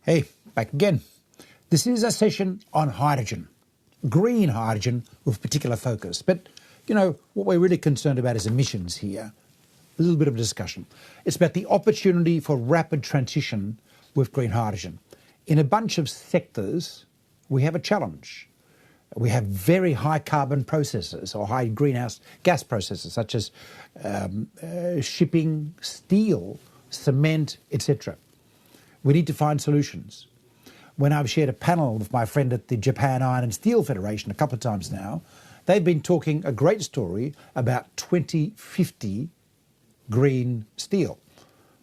Hey, back again. This is a session on hydrogen, green hydrogen with particular focus. But, you know, what we're really concerned about is emissions here. A little bit of a discussion. It's about the opportunity for rapid transition with green hydrogen. In a bunch of sectors, we have a challenge. We have very high carbon processes or high greenhouse gas processes, such as shipping, steel, cement, etc. We need to find solutions. When I've shared a panel with my friend at the Japan Iron and Steel Federation a couple of times now, they've been talking a great story about 2050 green steel.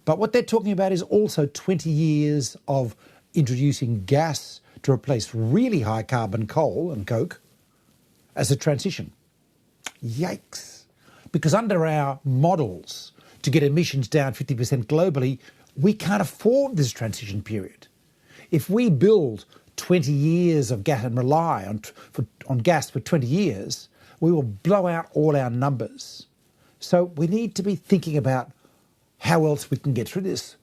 But what they're talking about is also 20 years of introducing gas to replace really high carbon coal and coke as a transition. Yikes. Because under our models to get emissions down 50% globally, we can't afford this transition period. If we build 20 years of gas and rely on gas for 20 years, we will blow out all our numbers. So we need to be thinking about how else we can get through this.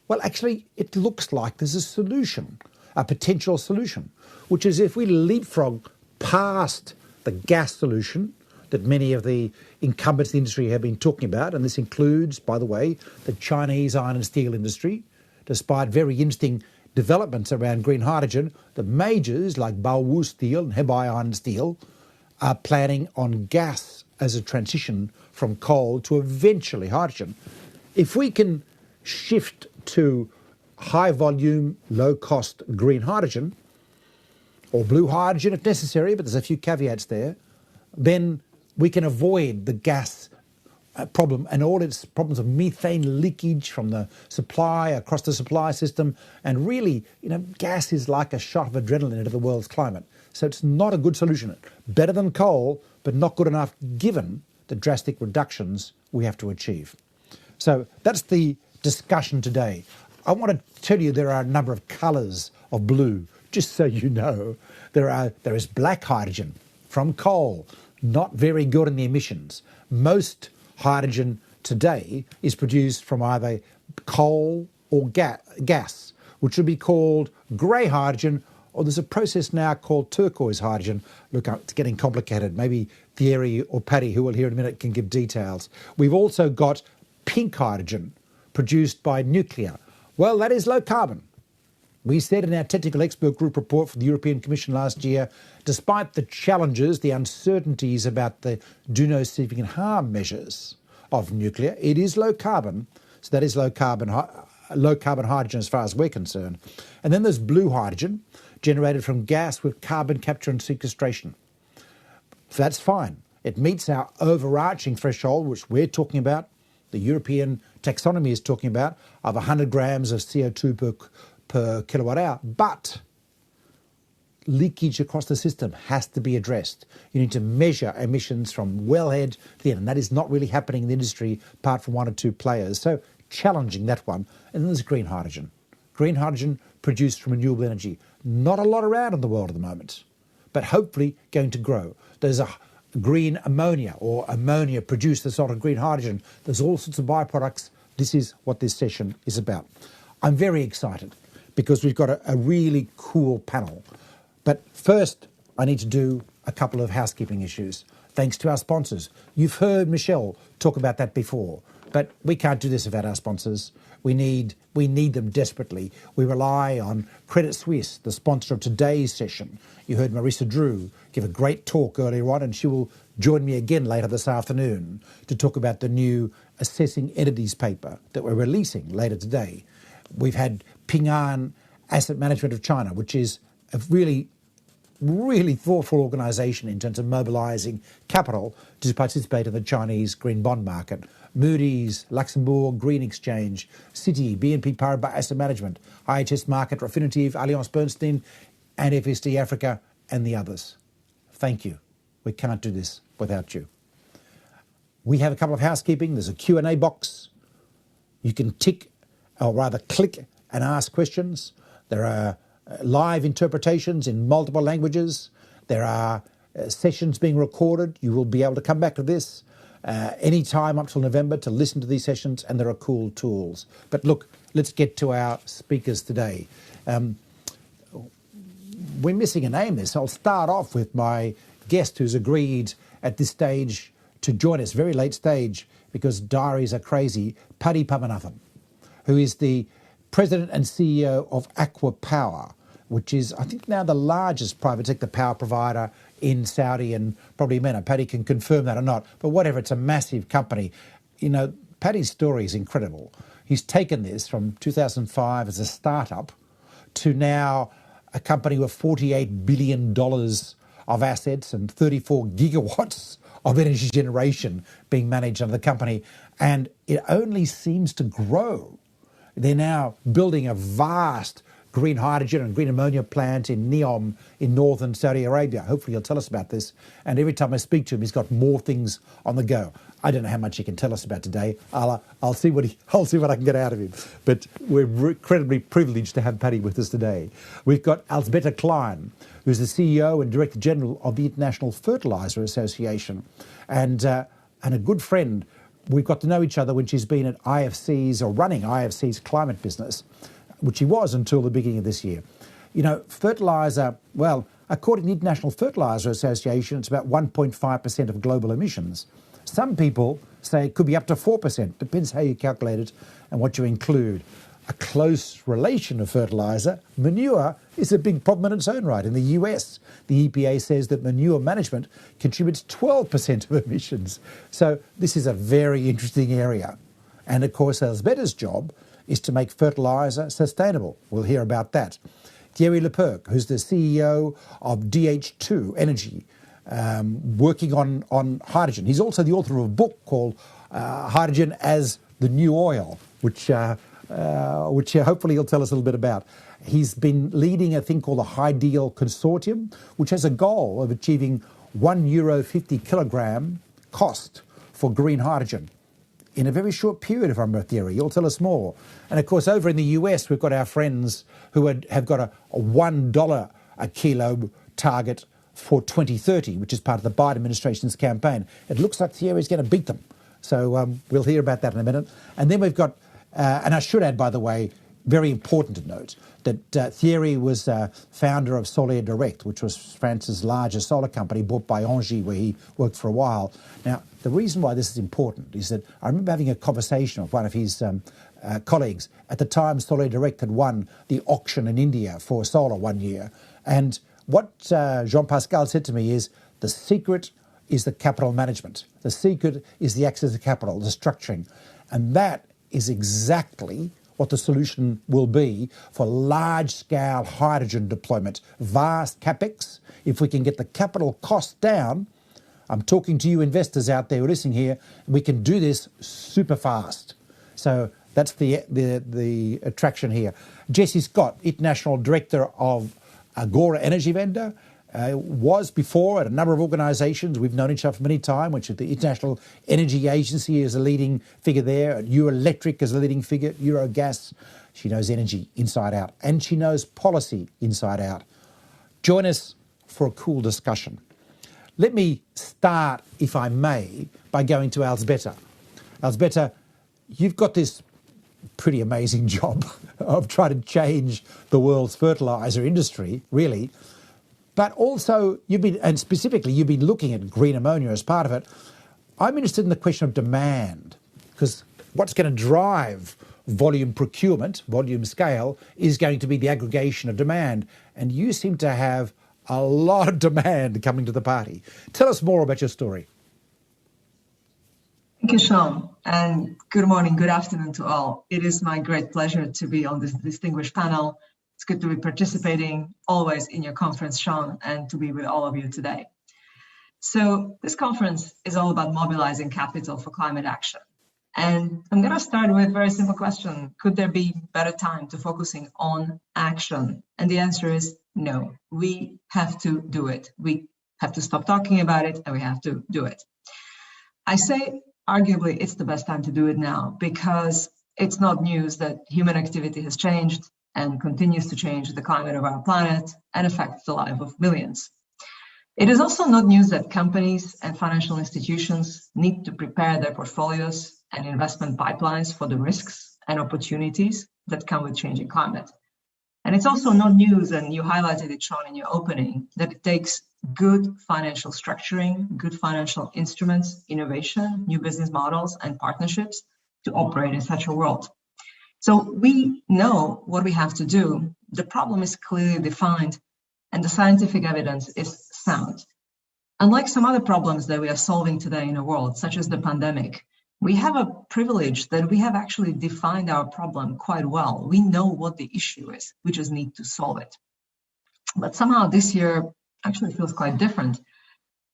Well, actually, it looks like there's a solution, a potential solution, which is if we leapfrog past the gas solution that many of the incumbents in the industry have been talking about, and this includes, by the way, the Chinese iron and steel industry. Despite very interesting developments around green hydrogen, the majors like Baowu Steel and Hebei Iron and Steel are planning on gas as a transition from coal to eventually hydrogen. If we can shift to high volume, low cost green hydrogen, or blue hydrogen if necessary, but there's a few caveats there, then we can avoid the gas problem and all its problems of methane leakage from the supply across the supply system. And really, you know, gas is like a shot of adrenaline into the world's climate. So it's not a good solution. Better than coal, but not good enough given the drastic reductions we have to achieve. So that's the discussion today. I want to tell you there are a number of colours of blue, just so you know. There is black hydrogen from coal, not very good in the emissions. Most hydrogen today is produced from either coal or gas, which would be called grey hydrogen, or there's a process now called turquoise hydrogen. Look, it's getting complicated. Maybe Thierry or Paddy, who we'll hear in a minute, can give details. We've also got pink hydrogen produced by nuclear. Well, that is low carbon. We said in our technical expert group report for the European Commission last year, despite the challenges, the uncertainties about the do no significant harm measures of nuclear, it is low carbon. So that is low carbon hydrogen as far as we're concerned. And then there's blue hydrogen generated from gas with carbon capture and sequestration. So that's fine. It meets our overarching threshold, which we're talking about, the European taxonomy is talking about, of 100 grams of CO2 per kilowatt hour, but leakage across the system has to be addressed. You need to measure emissions from wellhead to the end, and that is not really happening in the industry apart from one or two players. So challenging that one. And then there's green hydrogen. Green hydrogen produced from renewable energy. Not a lot around in the world at the moment, but hopefully going to grow. There's a green ammonia or ammonia produced that's not a green hydrogen. There's all sorts of byproducts. This is what this session is about. I'm very excited because we've got a really cool panel. But first, I need to do a couple of housekeeping issues, thanks to our sponsors. You've heard Michelle talk about that before, but we can't do this without our sponsors. We need them desperately. We rely on Credit Suisse, the sponsor of today's session. You heard Marisa Drew give a great talk earlier on, and she will join me again later this afternoon to talk about the new Assessing Entities paper that we're releasing later today. We've had Ping An Asset Management of China, which is a really thoughtful organisation in terms of mobilising capital to participate in the Chinese green bond market. Moody's, Luxembourg Green Exchange, Citi, BNP Paribas Asset Management, IHS Market, Refinitiv, Allianz Bernstein, and FSD Africa, and the others. Thank you. We can't do this without you. We have a couple of housekeeping. There's a Q&A box. You can tick, or rather click and ask questions. There are live interpretations in multiple languages. There are sessions being recorded. You will be able to come back to this. any time up till November to listen to these sessions, and there are cool tools. But look, let's get to our speakers today. We're missing a name there, so I'll start off with my guest who's agreed at this stage to join us, very late stage, because diaries are crazy, Paddy Padmanathan, who is the President and CEO of ACWA Power, which is, I think, now the largest private sector power provider in Saudi and probably MENA. Paddy can confirm that or not, but whatever, it's a massive company. You know, Paddy's story is incredible. He's taken this from 2005 as a startup to now a company with $48 billion of assets and 34 gigawatts of energy generation being managed under the company, and it only seems to grow. They're now building a vast green hydrogen and green ammonia plant in Neom in northern Saudi Arabia. Hopefully he'll tell us about this. And every time I speak to him, he's got more things on the go. I don't know how much he can tell us about today. I'll see what I can get out of him. But we're incredibly privileged to have Paddy with us today. We've got Alzbeta Klein, who's the CEO and Director General of the International Fertilizer Association, and a good friend. We've got to know each other when she's been at IFC's or running IFC's climate business, which she was until the beginning of this year. You know, fertiliser, well, according to the International Fertilizer Association, it's about 1.5% of global emissions. Some people say it could be up to 4%. Depends how you calculate it and what you include. A close relation of fertiliser, manure, is a big problem in its own right. In the US, the EPA says that manure management contributes 12% of emissions. So this is a very interesting area. And of course, Alzbeta's job is to make fertiliser sustainable. We'll hear about that. Thierry Lepercq, who's the CEO of DH2 Energy, working on hydrogen. He's also the author of a book called Hydrogen as the New Oil, which hopefully he'll tell us a little bit about. He's been leading a thing called the HyDeal Consortium, which has a goal of achieving €1.50 kilogram cost for green hydrogen in a very short period, if I'm right, Thierry. You'll tell us more. And of course, over in the US, we've got our friends who have got a $1 a kilo target for 2030, which is part of the Biden administration's campaign. It looks like Thierry's going to beat them. So we'll hear about that in a minute. And then we've got, and I should add, by the way, very important to note, that Thierry was founder of Solar Direct, which was France's largest solar company, bought by Engie, where he worked for a while. Now, the reason why this is important is that I remember having a conversation with one of his colleagues. At the time, Solar Direct had won the auction in India for solar one year. And what Jean-Pascal said to me is, the secret is the capital management. The secret is the access to capital, the structuring. And that is exactly what the solution will be for large-scale hydrogen deployment. Vast capex. If we can get the capital cost down, I'm talking to you investors out there who are listening here, we can do this super fast. So that's the attraction here. Jesse Scott, International Director of Agora Energiewende, was before at a number of organisations. We've known each other for many time, which is the International Energy Agency is a leading figure there. Electric is a leading figure. Eurogas. She knows energy inside out. And she knows policy inside out. Join us for a cool discussion. Let me start, if I may, by going to Alzbeta. Alzbeta, you've got this pretty amazing job of trying to change the world's fertiliser industry, really. But also, you've been looking at green ammonia as part of it. I'm interested in the question of demand, because what's going to drive volume procurement, volume scale, is going to be the aggregation of demand. And you seem to have a lot of demand coming to the party. Tell us more about your story. Thank you, Sean, and good morning, good afternoon to all. It is my great pleasure to be on this distinguished panel. It's good to be participating always in your conference, Sean, and to be with all of you today. So this conference is all about mobilizing capital for climate action. And I'm going to start with a very simple question. Could there be better time to focusing on action? And the answer is no. We have to do it. We have to stop talking about it, and we have to do it. I say, arguably, it's the best time to do it now, because it's not news that human activity has changed and continues to change the climate of our planet and affects the life of millions. It is also not news that companies and financial institutions need to prepare their portfolios and investment pipelines for the risks and opportunities that come with changing climate. And it's also not news, and you highlighted it, Sean, in your opening, that it takes good financial structuring, good financial instruments, innovation, new business models, and partnerships to operate in such a world. So we know what we have to do. The problem is clearly defined, and the scientific evidence is sound. Unlike some other problems that we are solving today in the world, such as the pandemic, we have a privilege that we have actually defined our problem quite well. We know what the issue is. We just need to solve it. But somehow this year actually feels quite different.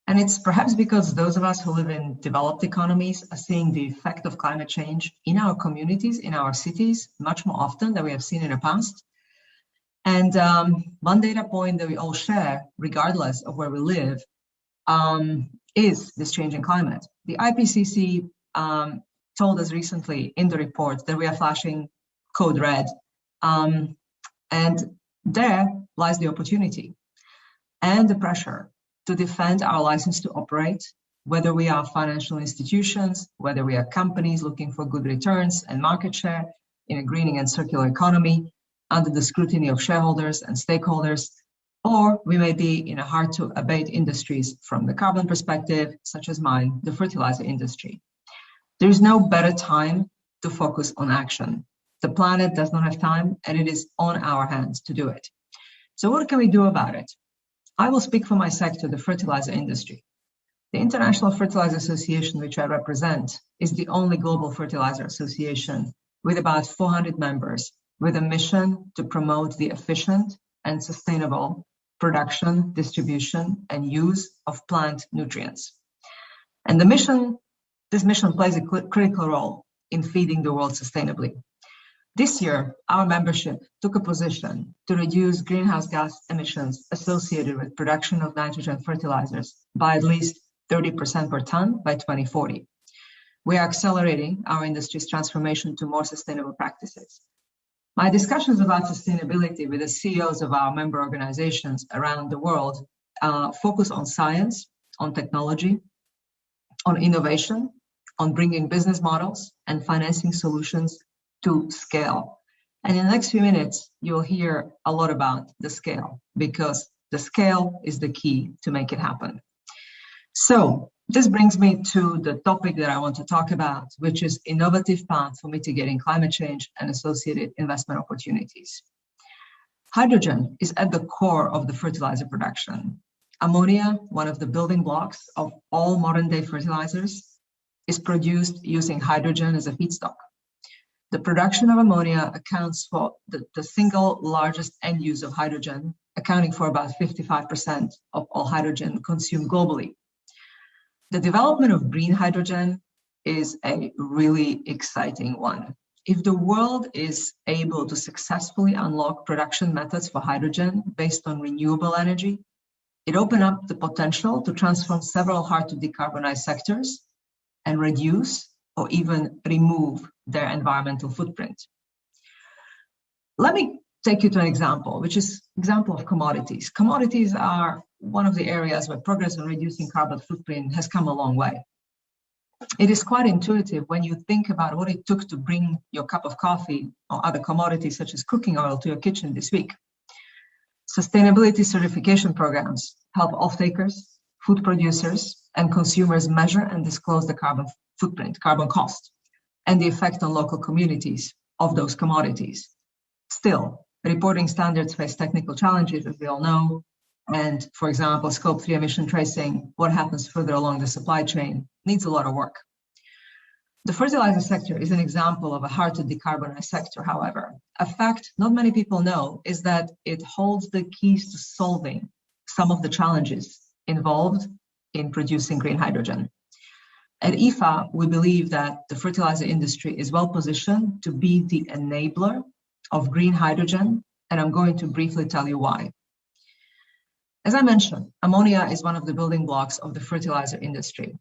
And it's perhaps because those of us who live in developed economies are seeing the effect of climate change in our communities, in our cities, much more often than we have seen in the past. And one data point that we all share, regardless of where we live, is this changing climate. The IPCC told us recently in the report that we are flashing code red. And there lies the opportunity and the pressure to defend our license to operate, whether we are financial institutions, whether we are companies looking for good returns and market share in a greening and circular economy under the scrutiny of shareholders and stakeholders, or we may be in a hard-to-abate industries from the carbon perspective, such as mine, the fertilizer industry. There is no better time to focus on action. The planet does not have time, and it is on our hands to do it. So what can we do about it? I will speak for my sector, the fertilizer industry. The International Fertilizer Association, which I represent, is the only global fertilizer association with about 400 members, with a mission to promote the efficient and sustainable production, distribution, and use of plant nutrients. And this mission plays a critical role in feeding the world sustainably. This year, our membership took a position to reduce greenhouse gas emissions associated with production of nitrogen fertilizers by at least 30% per ton by 2040. We are accelerating our industry's transformation to more sustainable practices. My discussions about sustainability with the CEOs of our member organizations around the world focus on science, on technology, on innovation, on bringing business models and financing solutions to scale. And in the next few minutes, you'll hear a lot about the scale, because the scale is the key to make it happen. So this brings me to the topic that I want to talk about, which is innovative paths for mitigating climate change and associated investment opportunities. Hydrogen is at the core of the fertilizer production. Ammonia, one of the building blocks of all modern-day fertilizers, is produced using hydrogen as a feedstock. The production of ammonia accounts for the single largest end use of hydrogen, accounting for about 55% of all hydrogen consumed globally. The development of green hydrogen is a really exciting one. If the world is able to successfully unlock production methods for hydrogen based on renewable energy, it opens up the potential to transform several hard-to-decarbonize sectors and reduce or even remove their environmental footprint. Let me take you to an example, which is example of commodities. Commodities are one of the areas where progress on reducing carbon footprint has come a long way. It is quite intuitive when you think about what it took to bring your cup of coffee or other commodities such as cooking oil to your kitchen this week. Sustainability certification programs help off-takers, food producers, and consumers measure and disclose the carbon footprint, carbon cost, and the effect on local communities of those commodities. Still, reporting standards face technical challenges, as we all know, and, for example, Scope 3 emission tracing, what happens further along the supply chain, needs a lot of work. The fertilizer sector is an example of a hard-to-decarbonize sector, however. A fact not many people know is that it holds the keys to solving some of the challenges involved in producing green hydrogen. At IFA, we believe that the fertilizer industry is well positioned to be the enabler of green hydrogen, and I'm going to briefly tell you why. As I mentioned, ammonia is one of the building blocks of the fertilizer industry.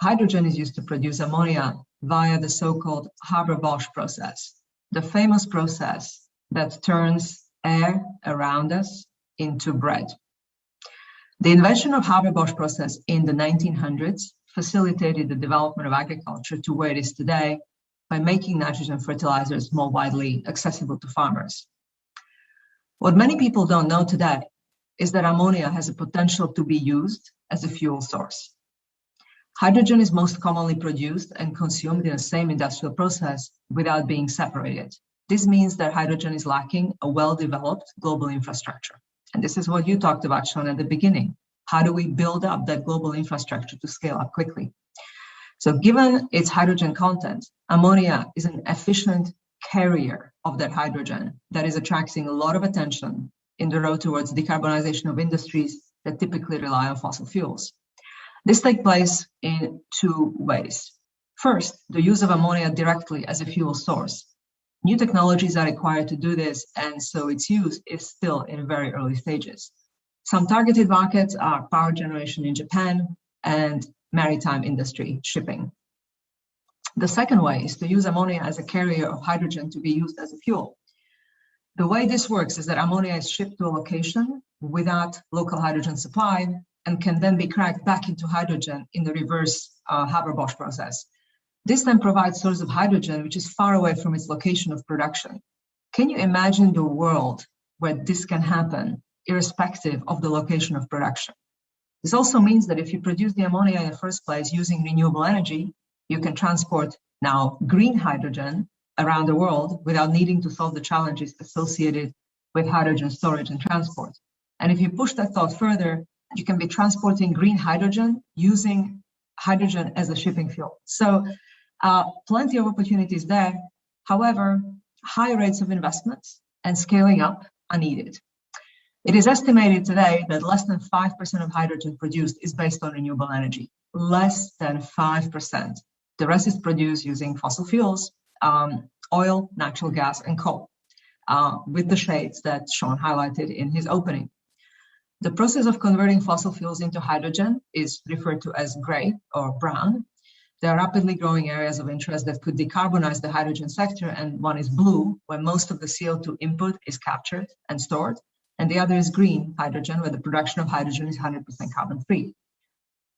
Hydrogen is used to produce ammonia via the so-called Haber-Bosch process, the famous process that turns air around us into bread. The invention of Haber-Bosch process in the 1900s facilitated the development of agriculture to where it is today by making nitrogen fertilizers more widely accessible to farmers. What many people don't know today is that ammonia has a potential to be used as a fuel source. Hydrogen is most commonly produced and consumed in the same industrial process without being separated. This means that hydrogen is lacking a well-developed global infrastructure. And this is what you talked about, Sean, at the beginning. How do we build up that global infrastructure to scale up quickly? So given its hydrogen content, ammonia is an efficient carrier of that hydrogen that is attracting a lot of attention in the road towards decarbonization of industries that typically rely on fossil fuels. This takes place in two ways. First, the use of ammonia directly as a fuel source. New technologies are required to do this, and so its use is still in very early stages. Some targeted markets are power generation in Japan and maritime industry, shipping. The second way is to use ammonia as a carrier of hydrogen to be used as a fuel. The way this works is that ammonia is shipped to a location without local hydrogen supply and can then be cracked back into hydrogen in the reverse Haber-Bosch process. This then provides a source of hydrogen which is far away from its location of production. Can you imagine the world where this can happen, irrespective of the location of production? This also means that if you produce the ammonia in the first place using renewable energy, you can transport now green hydrogen around the world without needing to solve the challenges associated with hydrogen storage and transport. And if you push that thought further, you can be transporting green hydrogen using hydrogen as a shipping fuel. So plenty of opportunities there. However, high rates of investments and scaling up are needed. It is estimated today that less than 5% of hydrogen produced is based on renewable energy. Less than 5%. The rest is produced using fossil fuels, oil, natural gas, and coal, with the shades that Sean highlighted in his opening. The process of converting fossil fuels into hydrogen is referred to as gray or brown. There are rapidly growing areas of interest that could decarbonize the hydrogen sector, and one is blue, where most of the CO2 input is captured and stored, and the other is green hydrogen, where the production of hydrogen is 100% carbon-free.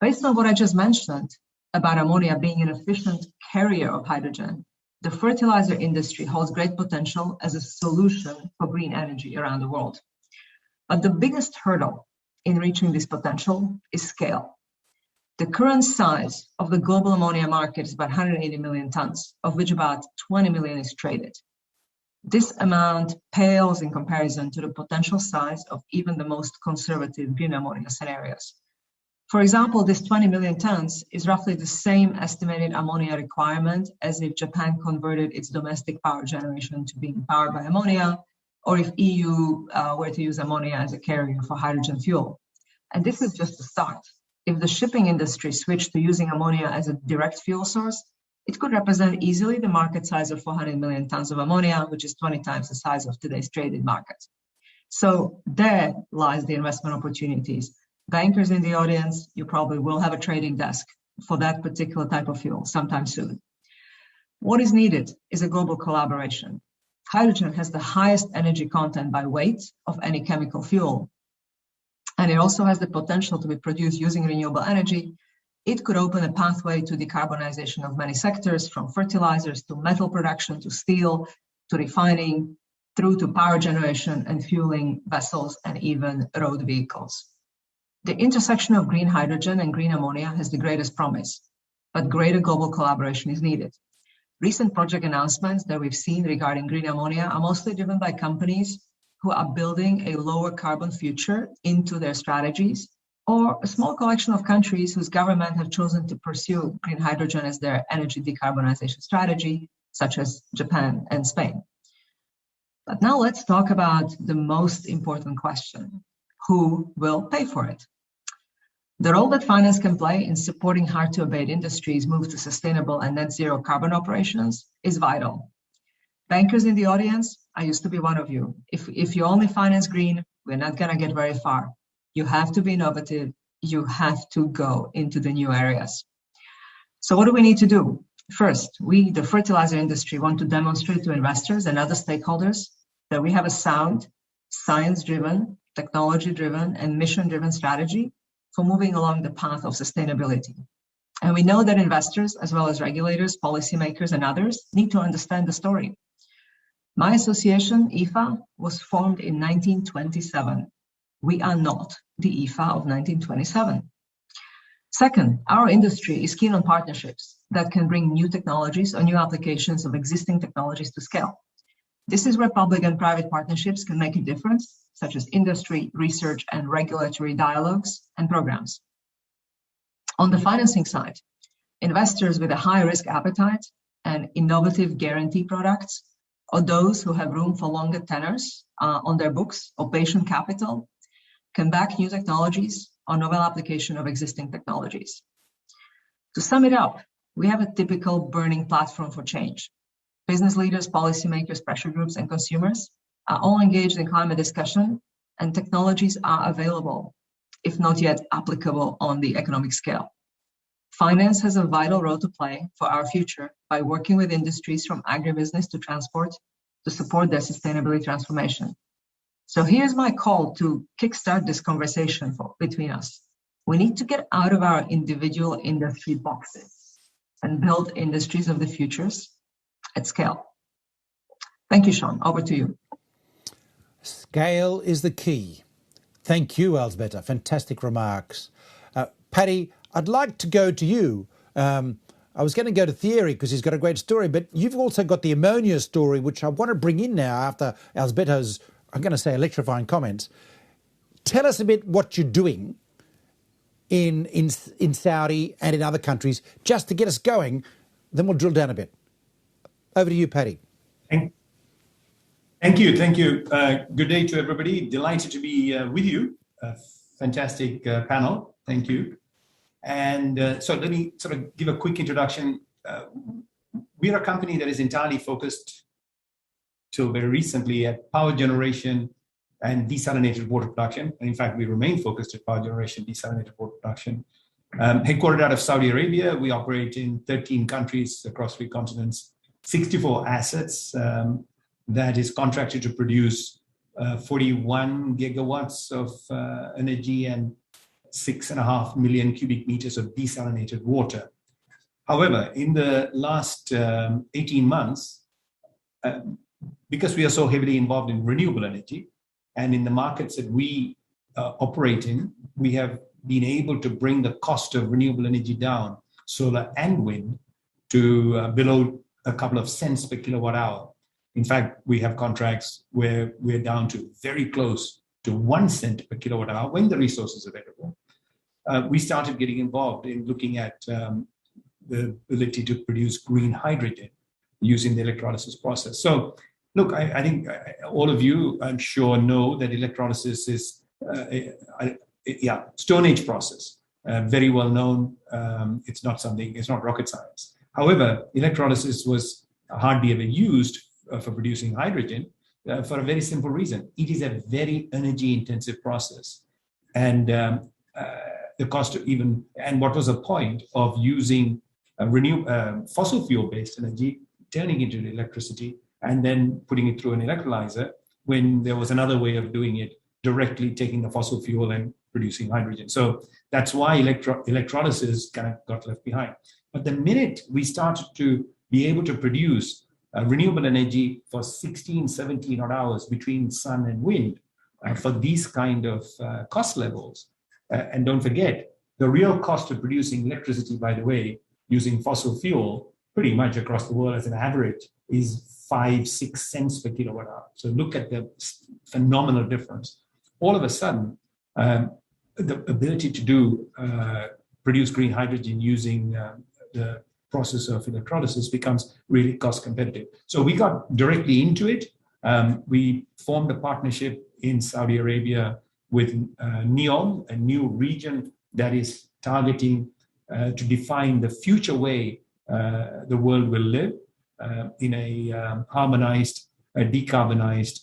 Based on what I just mentioned about ammonia being an efficient carrier of hydrogen, the fertilizer industry holds great potential as a solution for green energy around the world. But the biggest hurdle in reaching this potential is scale. The current size of the global ammonia market is about 180 million tons, of which about 20 million is traded. This amount pales in comparison to the potential size of even the most conservative green ammonia scenarios. For example, this 20 million tons is roughly the same estimated ammonia requirement as if Japan converted its domestic power generation to being powered by ammonia, or if EU were to use ammonia as a carrier for hydrogen fuel. And this is just the start. If the shipping industry switched to using ammonia as a direct fuel source, it could represent easily the market size of 400 million tons of ammonia, which is 20 times the size of today's traded market. So there lies the investment opportunities. Bankers in the audience, you probably will have a trading desk for that particular type of fuel sometime soon. What is needed is a global collaboration. Hydrogen has the highest energy content by weight of any chemical fuel, and it also has the potential to be produced using renewable energy. It could open a pathway to decarbonization of many sectors, from fertilizers to metal production to steel to refining, through to power generation and fueling vessels and even road vehicles. The intersection of green hydrogen and green ammonia has the greatest promise, but greater global collaboration is needed. Recent project announcements that we've seen regarding green ammonia are mostly driven by companies who are building a lower carbon future into their strategies, or a small collection of countries whose government have chosen to pursue green hydrogen as their energy decarbonization strategy, such as Japan and Spain. But now let's talk about the most important question: who will pay for it? The role that finance can play in supporting hard-to-abate industries move to sustainable and net zero carbon operations is vital. Bankers in the audience, I used to be one of you. If you only finance green, we're not going to get very far. You have to be innovative. You have to go into the new areas. So what do we need to do? First, we, the fertilizer industry, want to demonstrate to investors and other stakeholders that we have a sound, science-driven, technology-driven, and mission-driven strategy for moving along the path of sustainability. And we know that investors, as well as regulators, policymakers, and others, need to understand the story. My association, IFA, was formed in 1927. We are not the IFA of 1927. Second, our industry is keen on partnerships that can bring new technologies or new applications of existing technologies to scale. This is where public and private partnerships can make a difference, such as industry, research, and regulatory dialogues and programs. On the financing side, investors with a high risk appetite and innovative guarantee products, or those who have room for longer tenors on their books or patient capital, can back new technologies or novel application of existing technologies. To sum it up, we have a typical burning platform for change. Business leaders, policymakers, pressure groups, and consumers are all engaged in climate discussion, and technologies are available, if not yet applicable on the economic scale. Finance has a vital role to play for our future by working with industries from agribusiness to transport to support their sustainability transformation. So here's my call to kickstart this conversation between us. We need to get out of our individual industry boxes and build industries of the futures at scale. Thank you, Sean. Over to you. Scale is the key. Thank you, Alzbeta. Fantastic remarks. Paddy, I'd like to go to you. I was going to go to Thierry because he's got a great story, but you've also got the ammonia story, which I want to bring in now after Alzbeta's, I'm going to say, electrifying comments. Tell us a bit what you're doing in Saudi and in other countries just to get us going. Then we'll drill down a bit. Over to you, Paddy. Thank you. Good day to everybody. Delighted to be with you. Fantastic panel. Thank you. And so let me sort of give a quick introduction. We are a company that is entirely focused till very recently at power generation and desalinated water production. And in fact, we remain focused at power generation, desalinated water production. Headquartered out of Saudi Arabia, we operate in 13 countries across 3 continents, 64 assets that is contracted to produce 41 gigawatts of energy and 6.5 million cubic meters of desalinated water. However, in the last 18 months, because we are so heavily involved in renewable energy and in the markets that we operate in, we have been able to bring the cost of renewable energy down, solar and wind, to below a couple of cents per kilowatt hour. In fact, we have contracts where we're down to very close to 1 cent per kilowatt hour when the resource is available. We started getting involved in looking at the ability to produce green hydrogen using the electrolysis process. So, look, I think all of you, I'm sure, know that electrolysis is Stone Age process, very well known. It's not rocket science. However, electrolysis was hardly ever used for producing hydrogen for a very simple reason. It is a very energy intensive process. And the cost of and what was the point of using fossil fuel based energy, turning it into electricity, and then putting it through an electrolyzer when there was another way of doing it, directly taking the fossil fuel and producing hydrogen. So that's why electrolysis kind of got left behind. But the minute we started to be able to produce renewable energy for 16, 17 odd hours between sun and wind for these kind of cost levels, and don't forget, the real cost of producing electricity, by the way, using fossil fuel, pretty much across the world as an average, is 5-6 cents per kilowatt hour. So look at the phenomenal difference. All of a sudden, the ability to produce green hydrogen using the process of electrolysis becomes really cost competitive. So we got directly into it. We formed a partnership in Saudi Arabia with NEOM, a new region that is targeting to define the future way the world will live in a harmonized, decarbonized,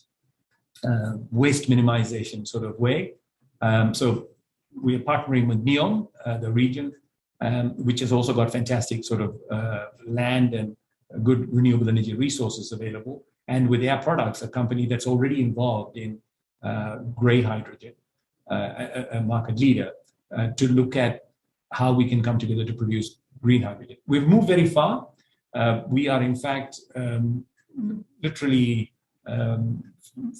waste minimization sort of way. So we are partnering with NEOM, the region, which has also got fantastic sort of land and good renewable energy resources available. And with Air Products, a company that's already involved in grey hydrogen, a market leader, to look at how we can come together to produce green hydrogen. We've moved very far. We are, in fact, literally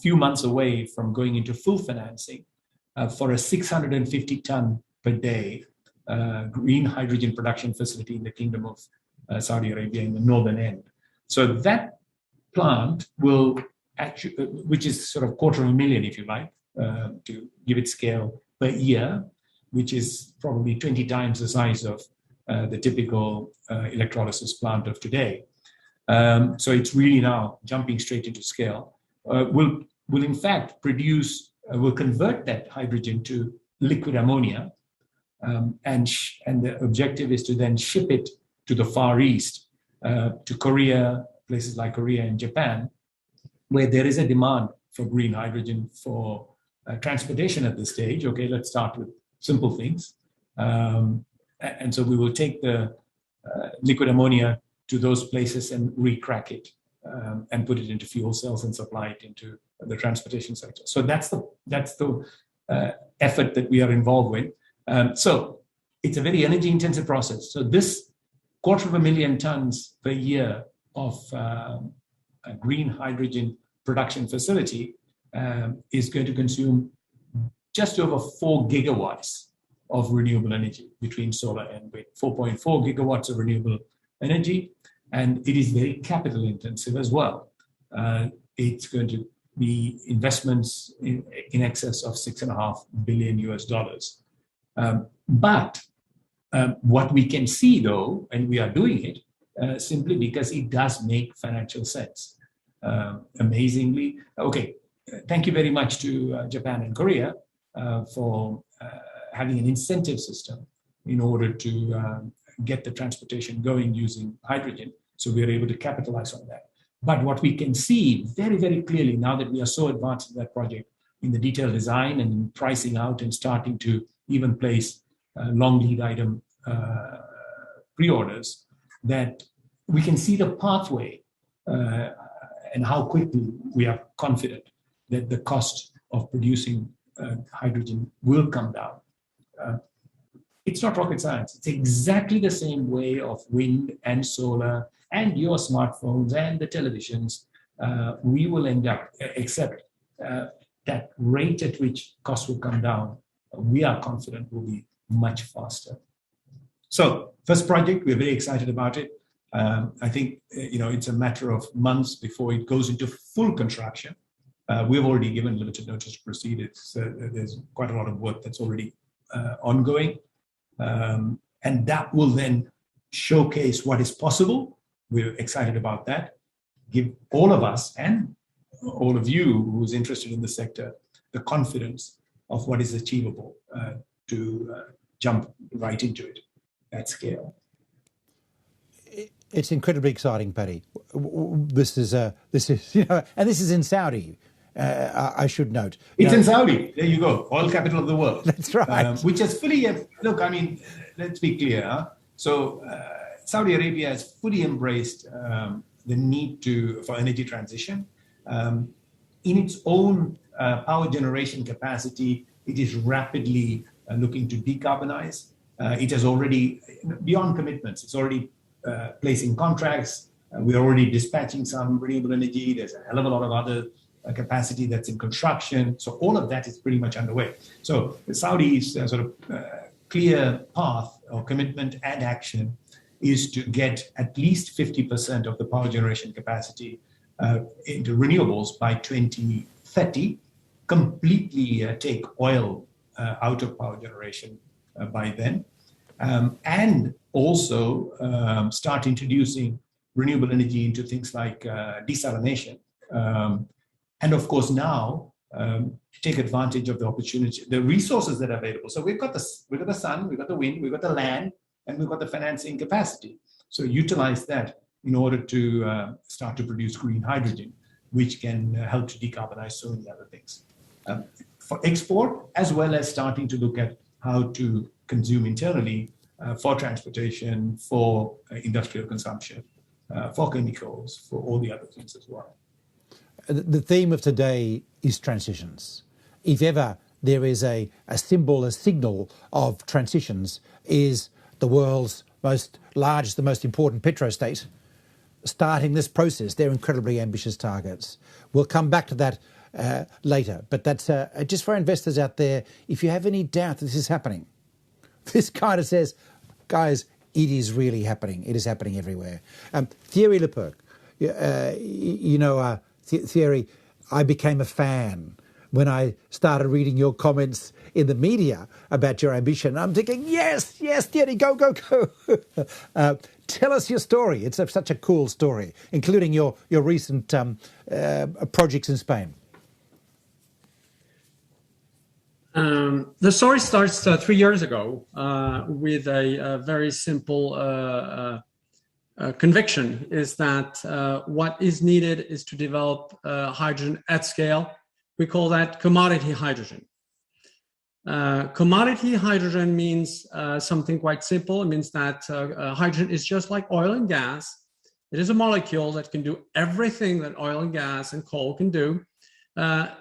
few months away from going into full financing for a 650 ton per day green hydrogen production facility in the Kingdom of Saudi Arabia in the northern end. So that plant will actually, which is sort of 250,000, if you like, to give it scale per year, which is probably 20 times the size of the typical electrolysis plant of today. So it's really now jumping straight into scale. Will in fact produce, will convert that hydrogen to liquid ammonia, and the objective is to then ship it to the Far East, to Korea, places like Korea and Japan, where there is a demand for green hydrogen for transportation at this stage. Okay, let's start with simple things. And so we will take the liquid ammonia to those places and recrack it and put it into fuel cells and supply it into the transportation sector. So that's the effort that we are involved with. So it's a very energy intensive process. So this 250,000 tons per year of a green hydrogen production facility is going to consume just over 4 gigawatts of renewable energy between solar and wind, 4.4 gigawatts of renewable energy. And it is very capital intensive as well. It's going to be investments in excess of $6.5 billion US. But what we can see though, and we are doing it simply because it does make financial sense. Amazingly, okay, thank you very much to Japan and Korea for having an incentive system in order to get the transportation going using hydrogen. So we are able to capitalize on that. But what we can see very, very clearly now that we are so advanced in that project, in the detailed design and pricing out and starting to even place long lead item pre-orders, that we can see the pathway and how quickly we are confident that the cost of producing hydrogen will come down. It's not rocket science. It's exactly the same way of wind and solar and your smartphones and the televisions. We will end up, except that rate at which costs will come down, we are confident will be much faster. So first project, we're very excited about it. I think it's a matter of months before it goes into full construction. We've already given limited notice to proceed. There's quite a lot of work that's already ongoing. And that will then showcase what is possible. We're excited about that. Give all of us and all of you who's interested in the sector the confidence of what is achievable to jump right into it at scale. It's incredibly exciting, Paddy. This is and this is in Saudi. I should note. It's in Saudi. There you go. Oil capital of the world. That's right. Which has fully, look, I mean, let's be clear. Huh? So Saudi Arabia has fully embraced the need for energy transition. In its own power generation capacity, it is rapidly looking to decarbonize. It has already, beyond commitments, it's already placing contracts. We're already dispatching some renewable energy. There's a hell of a lot of other capacity that's in construction. So all of that is pretty much underway. So the Saudis' sort of clear path or commitment and action is to get at least 50% of the power generation capacity into renewables by 2030, completely take oil out of power generation by then, and also start introducing renewable energy into things like desalination. And of course now take advantage of the opportunity, the resources that are available. So we've got the sun, we've got the wind, we've got the land, and we've got the financing capacity. So utilize that in order to start to produce green hydrogen, which can help to decarbonize so many other things. For export, as well as starting to look at how to consume internally for transportation, for industrial consumption, for chemicals, for all the other things as well. The theme of today is transitions. if ever there is a symbol, a signal of transitions, is the world's largest, the most important petrostate starting this process. They're incredibly ambitious targets. We'll come back to that later, but that's just for investors out there. If you have any doubt that this is happening, this kind of says, guys, it is really happening. It is happening everywhere. Thierry Lepercq, Thierry, I became a fan when I started reading your comments in the media about your ambition. I'm thinking, yes, Thierry, go. Tell us your story. It's such a cool story, including your recent projects in Spain. The story starts 3 years ago with a very simple conviction, is that what is needed is to develop hydrogen at scale. We call that commodity hydrogen. Commodity hydrogen means something quite simple. It means that hydrogen is just like oil and gas. It is a molecule that can do everything that oil and gas and coal can do.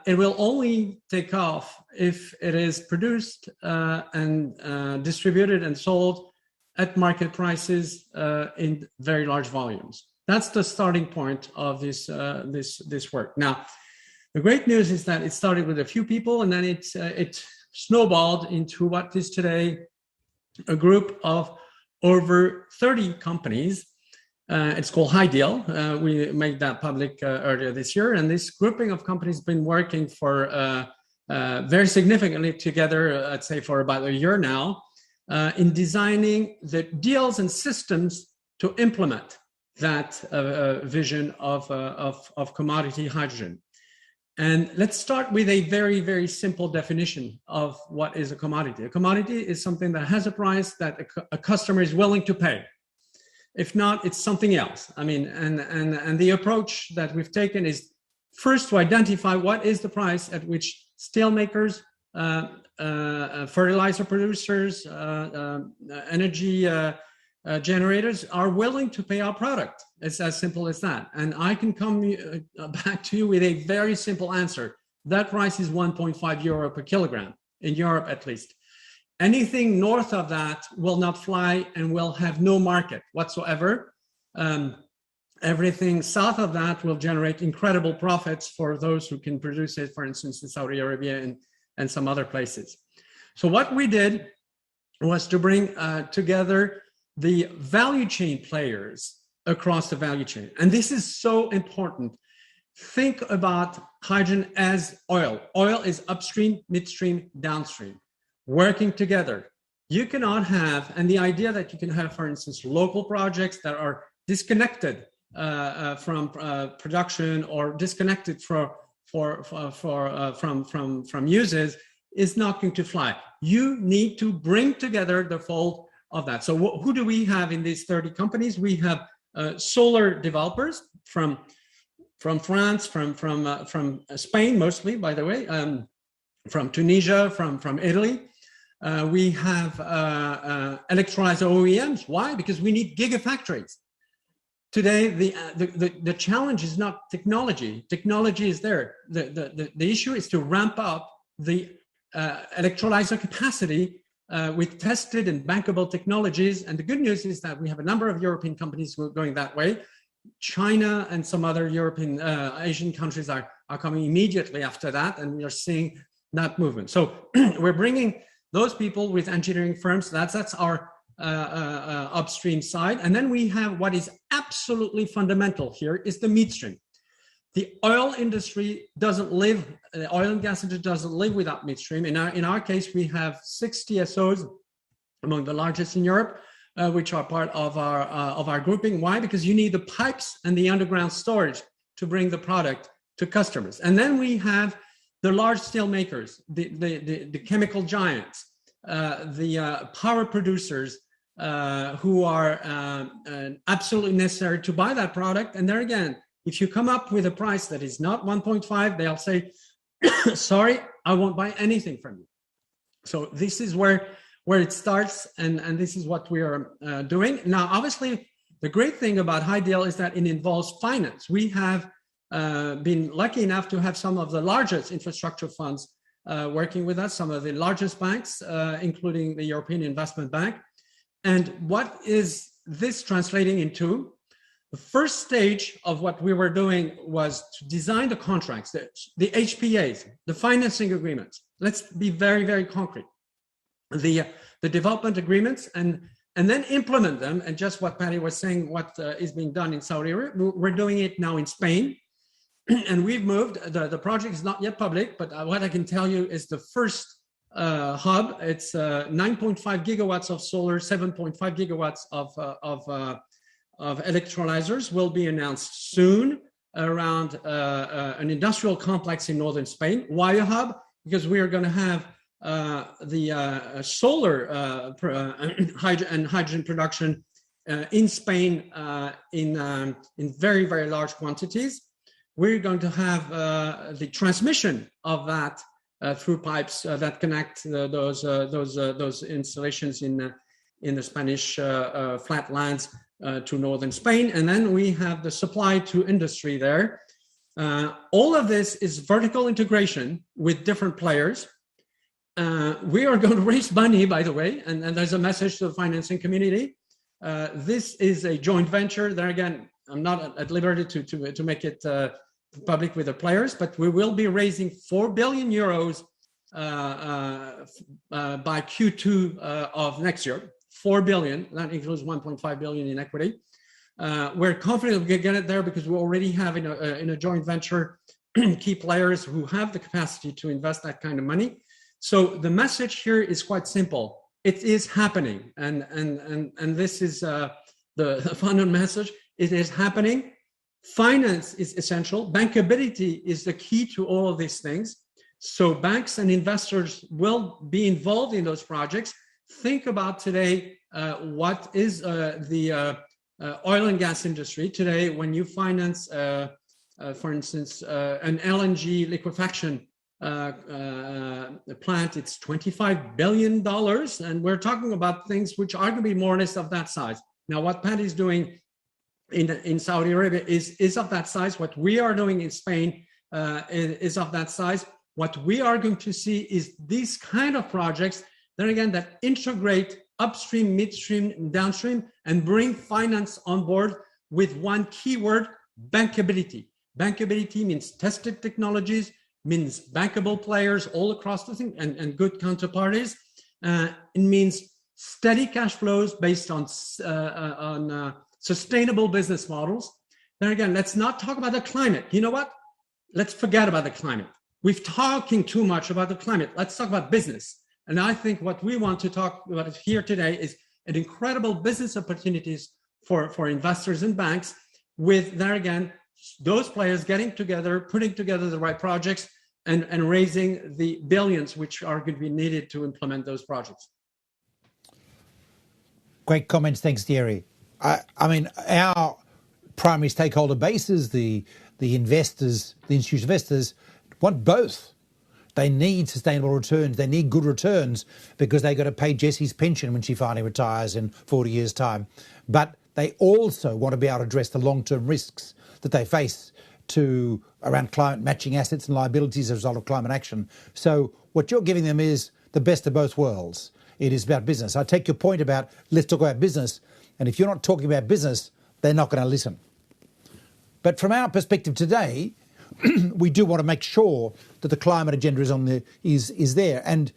It will only take off if it is produced and distributed and sold at market prices in very large volumes. That's the starting point of this work. Now, the great news is that it started with a few people, and then it snowballed into what is today a group of over 30 companies. It's called Ideal. We made that public earlier this year, and this grouping of companies has been working for very significantly together, I'd say for about a year now, in designing the deals and systems to implement that vision of commodity hydrogen. And let's start with a very, very simple definition of what is a commodity. A commodity is something that has a price that a customer is willing to pay. If not, it's something else. I mean, and the approach that we've taken is first to identify what is the price at which steel makers, fertilizer producers, energy generators are willing to pay our product. It's as simple as that. And I can come back to you with a very simple answer. That price is 1.5 euro per kilogram, in Europe at least. Anything north of that will not fly and will have no market whatsoever. Everything south of that will generate incredible profits for those who can produce it, for instance, in Saudi Arabia and some other places. So what we did was to bring together the value chain players across the value chain. And this is so important. Think about hydrogen as oil. Oil is upstream, midstream, downstream, working together. You cannot have, and the idea that you can have, for instance, local projects that are disconnected from production or disconnected from uses is not going to fly. You need to bring together the fold of that. So who do we have in these 30 companies? We have solar developers from France, from Spain mostly, by the way, from Tunisia, from Italy. We have electrolyzer OEMs. Why? Because we need gigafactories. Today, the challenge is not technology. Technology is there. The issue is to ramp up the electrolyzer capacity with tested and bankable technologies. And the good news is that we have a number of European companies who are going that way. China and some other European, Asian countries are coming immediately after that, and we are seeing that movement. So we're bringing those people with engineering firms. That's our upstream side. And then we have what is absolutely fundamental here is the midstream. The oil industry doesn't live, the oil and gas industry doesn't live without midstream. In our case, we have 6 TSOs, among the largest in Europe, which are part of our grouping. Why? Because you need the pipes and the underground storage to bring the product to customers. And then we have the large steel makers, the chemical giants, the power producers who are absolutely necessary to buy that product. And there again, if you come up with a price that is not 1.5, they'll say, sorry, I won't buy anything from you. So this is where it starts, and this is what we are doing. Now, obviously, the great thing about Ideal is that it involves finance. We have been lucky enough to have some of the largest infrastructure funds working with us, some of the largest banks, including the European Investment Bank. And what is this translating into? The first stage of what we were doing was to design the contracts, the HPAs, the financing agreements. Let's be very, very concrete. The development agreements and then implement them. And just what Paddy was saying, what is being done in Saudi Arabia, we're doing it now in Spain. And we've moved, the project is not yet public, but what I can tell you is the first hub, it's 9.5 gigawatts of solar, 7.5 gigawatts of electrolyzers will be announced soon around an industrial complex in northern Spain. Why a hub? Because we are going to have the solar and hydrogen production in Spain in very, very large quantities. We're going to have the transmission of that through pipes that connect those installations in the Spanish flatlands to northern Spain, and then we have the supply to industry there. All of this is vertical integration with different players. We are going to raise money, by the way, and there's a message to the financing community. This is a joint venture. There again, I'm not at liberty to make it public with the players, but we will be raising 4 billion euros by Q2 of next year. 4 billion, that includes 1.5 billion in equity. We're confident we can get it there because we already have in a joint venture key players who have the capacity to invest that kind of money. So the message here is quite simple. It is happening, and this is the fundamental message. It is happening. Finance is essential. Bankability is the key to all of these things. So banks and investors will be involved in those projects. Think about today, what is the oil and gas industry today when you finance, for instance, an LNG liquefaction plant, it's $25 billion. And we're talking about things which are going to be more or less of that size. Now, what Paddy is doing in Saudi Arabia is of that size. What we are doing in Spain is of that size. What we are going to see is these kind of projects, then again, that integrate upstream, midstream, downstream, and bring finance on board with one keyword: bankability. Bankability means tested technologies, means bankable players all across the thing, and good counterparties. It means steady cash flows based on sustainable business models. Then again, let's not talk about the climate. You know what? Let's forget about the climate. We've talking too much about the climate. Let's talk about business. And I think what we want to talk about here today is an incredible business opportunities for investors and banks, with, there again, those players getting together, putting together the right projects, and raising the billions which are going to be needed to implement those projects. Great comments. Thanks, Thierry. I mean, our primary stakeholder bases, the investors, the institutional investors, want both. They need sustainable returns. They need good returns because they've got to pay Jessie's pension when she finally retires in 40 years' time. But they also want to be able to address the long-term risks that they face around climate matching assets and liabilities as a result of climate action. So what you're giving them is the best of both worlds. It is about business. I take your point about let's talk about business. And if you're not talking about business, they're not going to listen. But from our perspective today, we do want to make sure that the climate agenda is there. And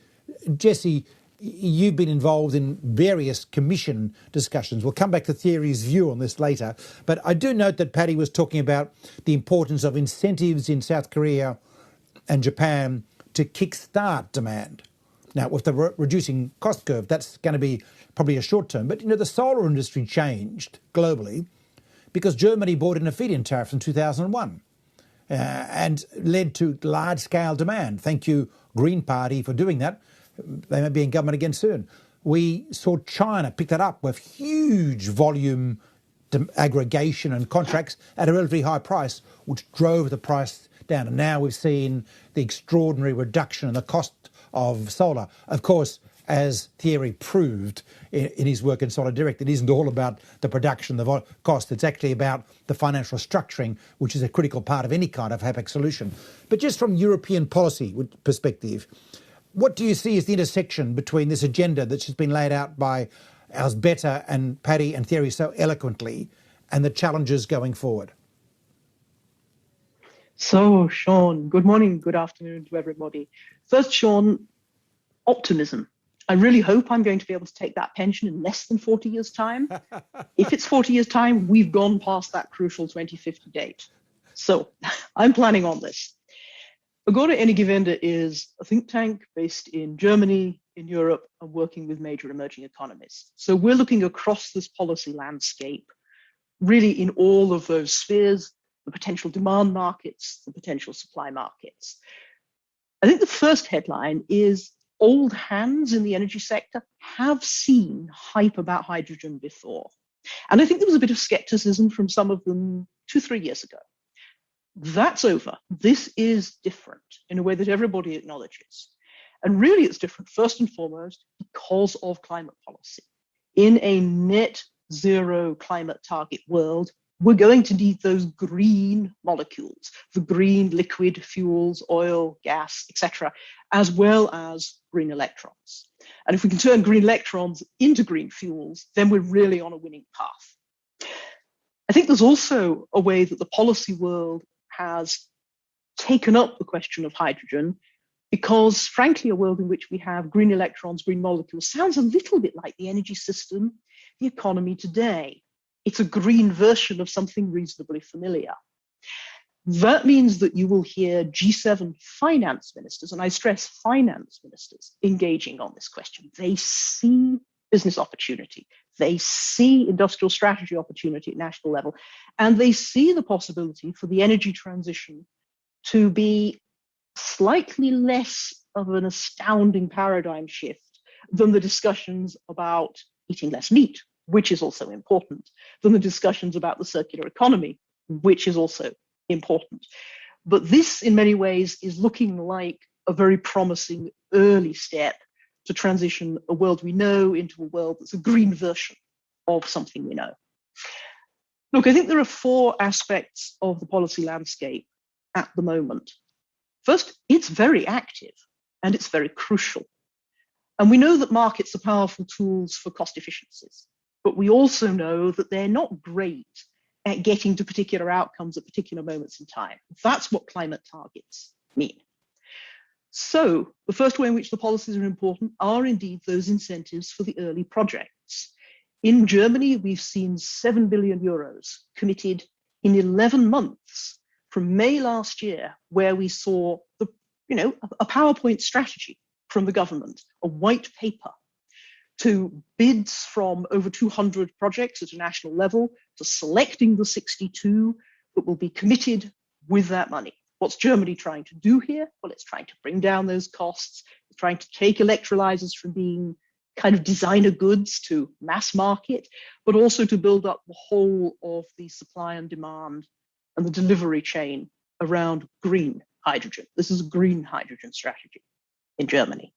Jessie, you've been involved in various commission discussions. We'll come back to Thierry's view on this later. But I do note that Paddy was talking about the importance of incentives in South Korea and Japan to kickstart demand. Now, with the reducing cost curve, that's going to be probably a short term. But, the solar industry changed globally because Germany brought in a feed-in tariff in 2001 and led to large-scale demand. Thank you, Green Party, for doing that. They may be in government again soon. We saw China pick that up with huge volume aggregation and contracts at a relatively high price, which drove the price down. And now we've seen the extraordinary reduction in the cost of solar. Of course, as Thierry proved in his work in Solid Direct, it isn't all about the production, the cost. It's actually about the financial structuring, which is a critical part of any kind of HAPEX solution. But just from European policy perspective, what do you see as the intersection between this agenda that's just been laid out by Alzbeta and Paddy and Thierry so eloquently and the challenges going forward? So, Sean, good morning, good afternoon to everybody. First, Sean, optimism. I really hope I'm going to be able to take that pension in less than 40 years' time. If it's 40 years' time, we've gone past that crucial 2050 date. So I'm planning on this. Agora Energiewende is a think tank based in Germany, in Europe, and working with major emerging economies. So we're looking across this policy landscape, really in all of those spheres, the potential demand markets, the potential supply markets. I think the first headline is old hands in the energy sector have seen hype about hydrogen before. And I think there was a bit of skepticism from some of them 2-3 years ago. That's over. This is different in a way that everybody acknowledges. And really it's different first and foremost because of climate policy. In a net zero climate target world, we're going to need those green molecules, the green liquid fuels, oil, gas, etc., as well as green electrons. And if we can turn green electrons into green fuels, then we're really on a winning path. I think there's also a way that the policy world has taken up the question of hydrogen because, frankly, a world in which we have green electrons, green molecules, sounds a little bit like the energy system, the economy today. It's a green version of something reasonably familiar. That means that you will hear G7 finance ministers, and I stress finance ministers, engaging on this question. They see business opportunity. They see industrial strategy opportunity at national level, and they see the possibility for the energy transition to be slightly less of an astounding paradigm shift than the discussions about eating less meat, which is also important, than the discussions about the circular economy, which is also important. But this, in many ways, is looking like a very promising early step to transition a world we know into a world that's a green version of something we know. Look, I think there are 4 aspects of the policy landscape at the moment. First, it's very active and it's very crucial. And we know that markets are powerful tools for cost efficiencies, but we also know that they're not great at getting to particular outcomes at particular moments in time. That's what climate targets mean. So the first way in which the policies are important are indeed those incentives for the early projects. In Germany, we've seen 7 billion euros committed in 11 months from May last year, where we saw a PowerPoint strategy from the government, a white paper, to bids from over 200 projects at a national level, to selecting the 62 that will be committed with that money. What's Germany trying to do here? Well, it's trying to bring down those costs. It's trying to take electrolyzers from being kind of designer goods to mass market, but also to build up the whole of the supply and demand and the delivery chain around green hydrogen. This is a green hydrogen strategy in Germany.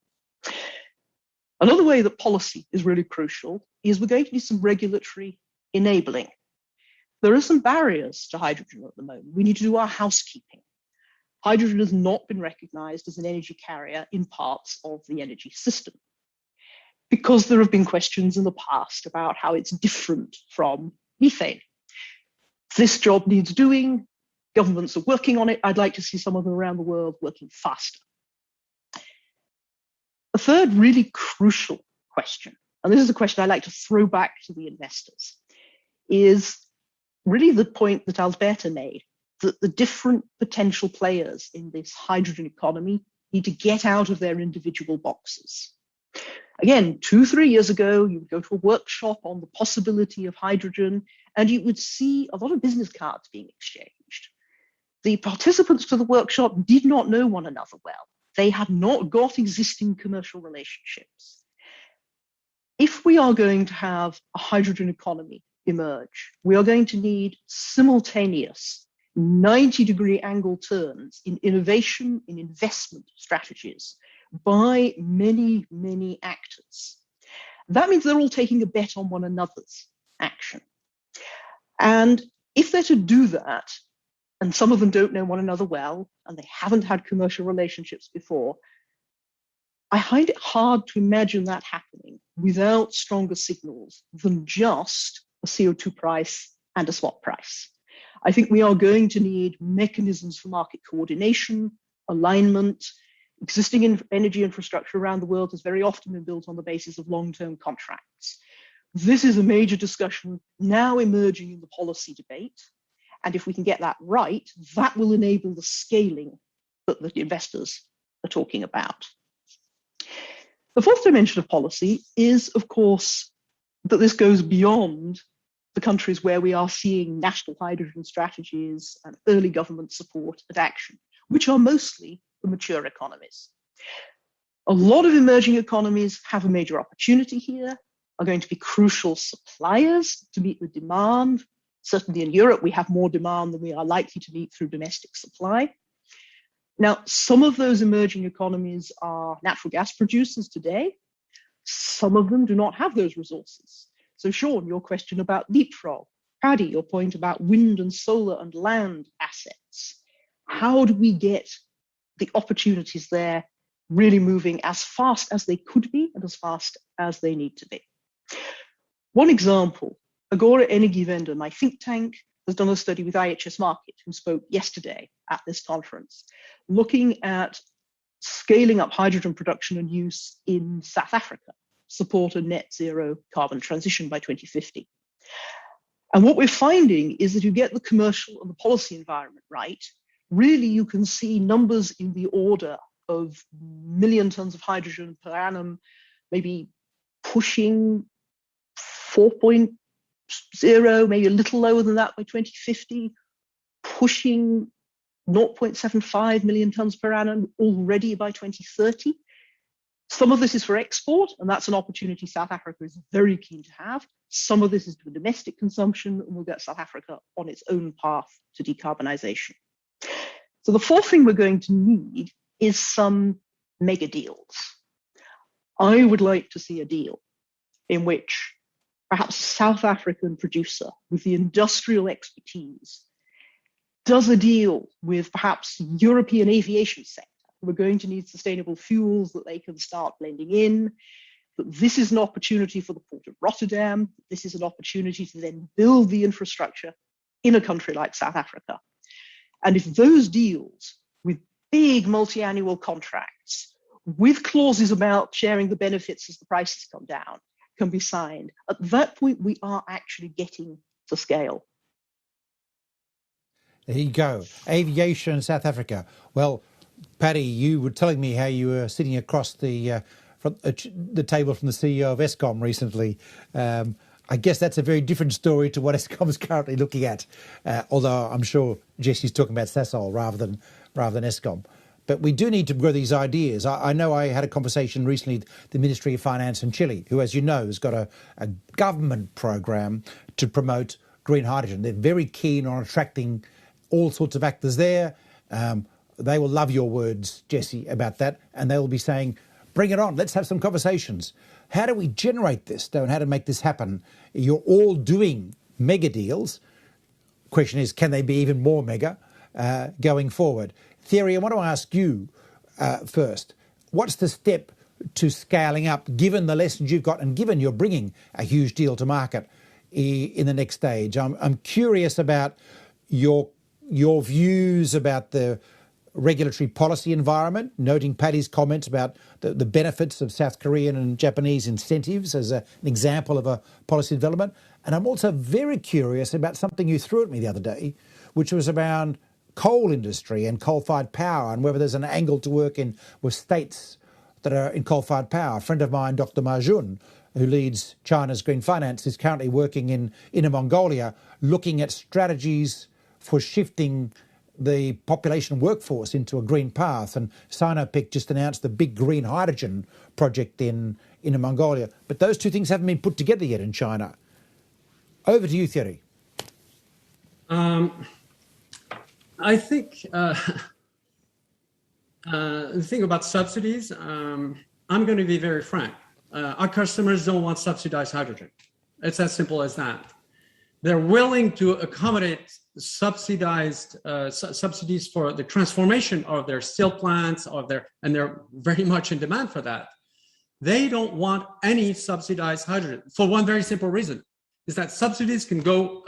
Another way that policy is really crucial is we're going to need some regulatory enabling. There are some barriers to hydrogen at the moment. We need to do our housekeeping. Hydrogen has not been recognized as an energy carrier in parts of the energy system because there have been questions in the past about how it's different from methane. This job needs doing. Governments are working on it. I'd like to see some of them around the world working faster. A third really crucial question, and this is a question I like to throw back to the investors, is really the point that Alzbeta made, that the different potential players in this hydrogen economy need to get out of their individual boxes. Again, 2-3 years ago, you would go to a workshop on the possibility of hydrogen, and you would see a lot of business cards being exchanged. The participants to the workshop did not know one another well. They had not got existing commercial relationships. If we are going to have a hydrogen economy emerge, we are going to need simultaneous 90-degree angle turns in innovation, in investment strategies, by many, many actors. That means they're all taking a bet on one another's action. And if they're to do that, and some of them don't know one another well, and they haven't had commercial relationships before, I find it hard to imagine that happening without stronger signals than just a CO2 price and a swap price. I think we are going to need mechanisms for market coordination, alignment. Existing energy infrastructure around the world has very often been built on the basis of long-term contracts. This is a major discussion now emerging in the policy debate. And if we can get that right, that will enable the scaling that the investors are talking about. The fourth dimension of policy is, of course, that this goes beyond the countries where we are seeing national hydrogen strategies and early government support and action, which are mostly the mature economies. A lot of emerging economies have a major opportunity here, are going to be crucial suppliers to meet the demand. Certainly in Europe, we have more demand than we are likely to meet through domestic supply. Now, some of those emerging economies are natural gas producers today. Some of them do not have those resources. So Sean, your question about leapfrog. Paddy, your point about wind and solar and land assets. How do we get the opportunities there really moving as fast as they could be and as fast as they need to be? One example, Agora Energiewende, my think tank, has done a study with IHS Markit, who spoke yesterday at this conference, looking at scaling up hydrogen production and use in South Africa, support a net zero carbon transition by 2050. And what we're finding is that you get the commercial and the policy environment right, really you can see numbers in the order of million tons of hydrogen per annum, maybe pushing 4.0, maybe a little lower than that by 2050, pushing 0.75 million tons per annum already by 2030. Some of this is for export, and that's an opportunity South Africa is very keen to have. Some of this is for domestic consumption, and will get South Africa on its own path to decarbonisation. So the fourth thing we're going to need is some mega deals. I would like to see a deal in which perhaps a South African producer with the industrial expertise does a deal with perhaps the European aviation sector. We're going to need sustainable fuels that they can start blending in. But this is an opportunity for the Port of Rotterdam. This is an opportunity to then build the infrastructure in a country like South Africa. And if those deals with big multi-annual contracts, with clauses about sharing the benefits as the prices come down, can be signed, at that point we are actually getting to scale. There you go. Aviation in South Africa. Well, Paddy, you were telling me how you were sitting across the table from the CEO of Eskom recently. I guess that's a very different story to what Eskom is currently looking at, although I'm sure Jesse's talking about Sasol rather than Eskom. But we do need to grow these ideas. I know I had a conversation recently with the Ministry of Finance in Chile, who, as you know, has got a government program to promote green hydrogen. They're very keen on attracting all sorts of actors there. They will love your words, Jesse, about that, and they will be saying, bring it on, let's have some conversations. How do we generate this, though, and how to make this happen? You're all doing mega deals. Question is, can they be even more mega going forward? Thierry, I want to ask you first, what's the step to scaling up, given the lessons you've got and given you're bringing a huge deal to market in the next stage? I'm curious about your views about the regulatory policy environment, noting Paddy's comments about the benefits of South Korean and Japanese incentives as an example of a policy development. And I'm also very curious about something you threw at me the other day, which was around coal industry and coal-fired power, and whether there's an angle to work in with states that are in coal-fired power. A friend of mine, Dr. Marjun, who leads China's green finance, is currently working in Inner Mongolia, looking at strategies for shifting the population workforce into a green path. And Sinopec just announced the big green hydrogen project in Inner Mongolia. But those two things haven't been put together yet in China. Over to you, Thierry. I think The thing about subsidies, I'm going to be very frank. Our customers don't want subsidized hydrogen. It's as simple as that. They're willing to accommodate subsidized subsidies for the transformation of their steel plants, and they're very much in demand for that. They don't want any subsidized hydrogen for one very simple reason, is that subsidies can go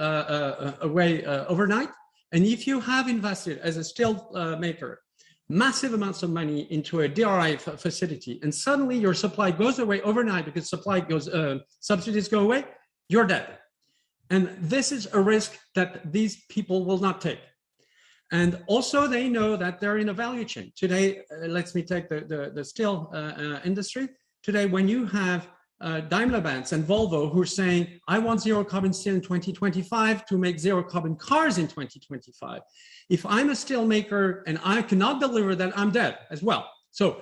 away overnight. And if you have invested as a steel maker massive amounts of money into a DRI facility, and suddenly your supply goes away overnight because subsidies go away, you're dead. And this is a risk that these people will not take. And also they know that they're in a value chain. Today, let me take the steel industry. Today, when you have Daimler-Benz and Volvo who are saying, I want zero carbon steel in 2025 to make zero carbon cars in 2025. If I'm a steel maker and I cannot deliver that, I'm dead as well. So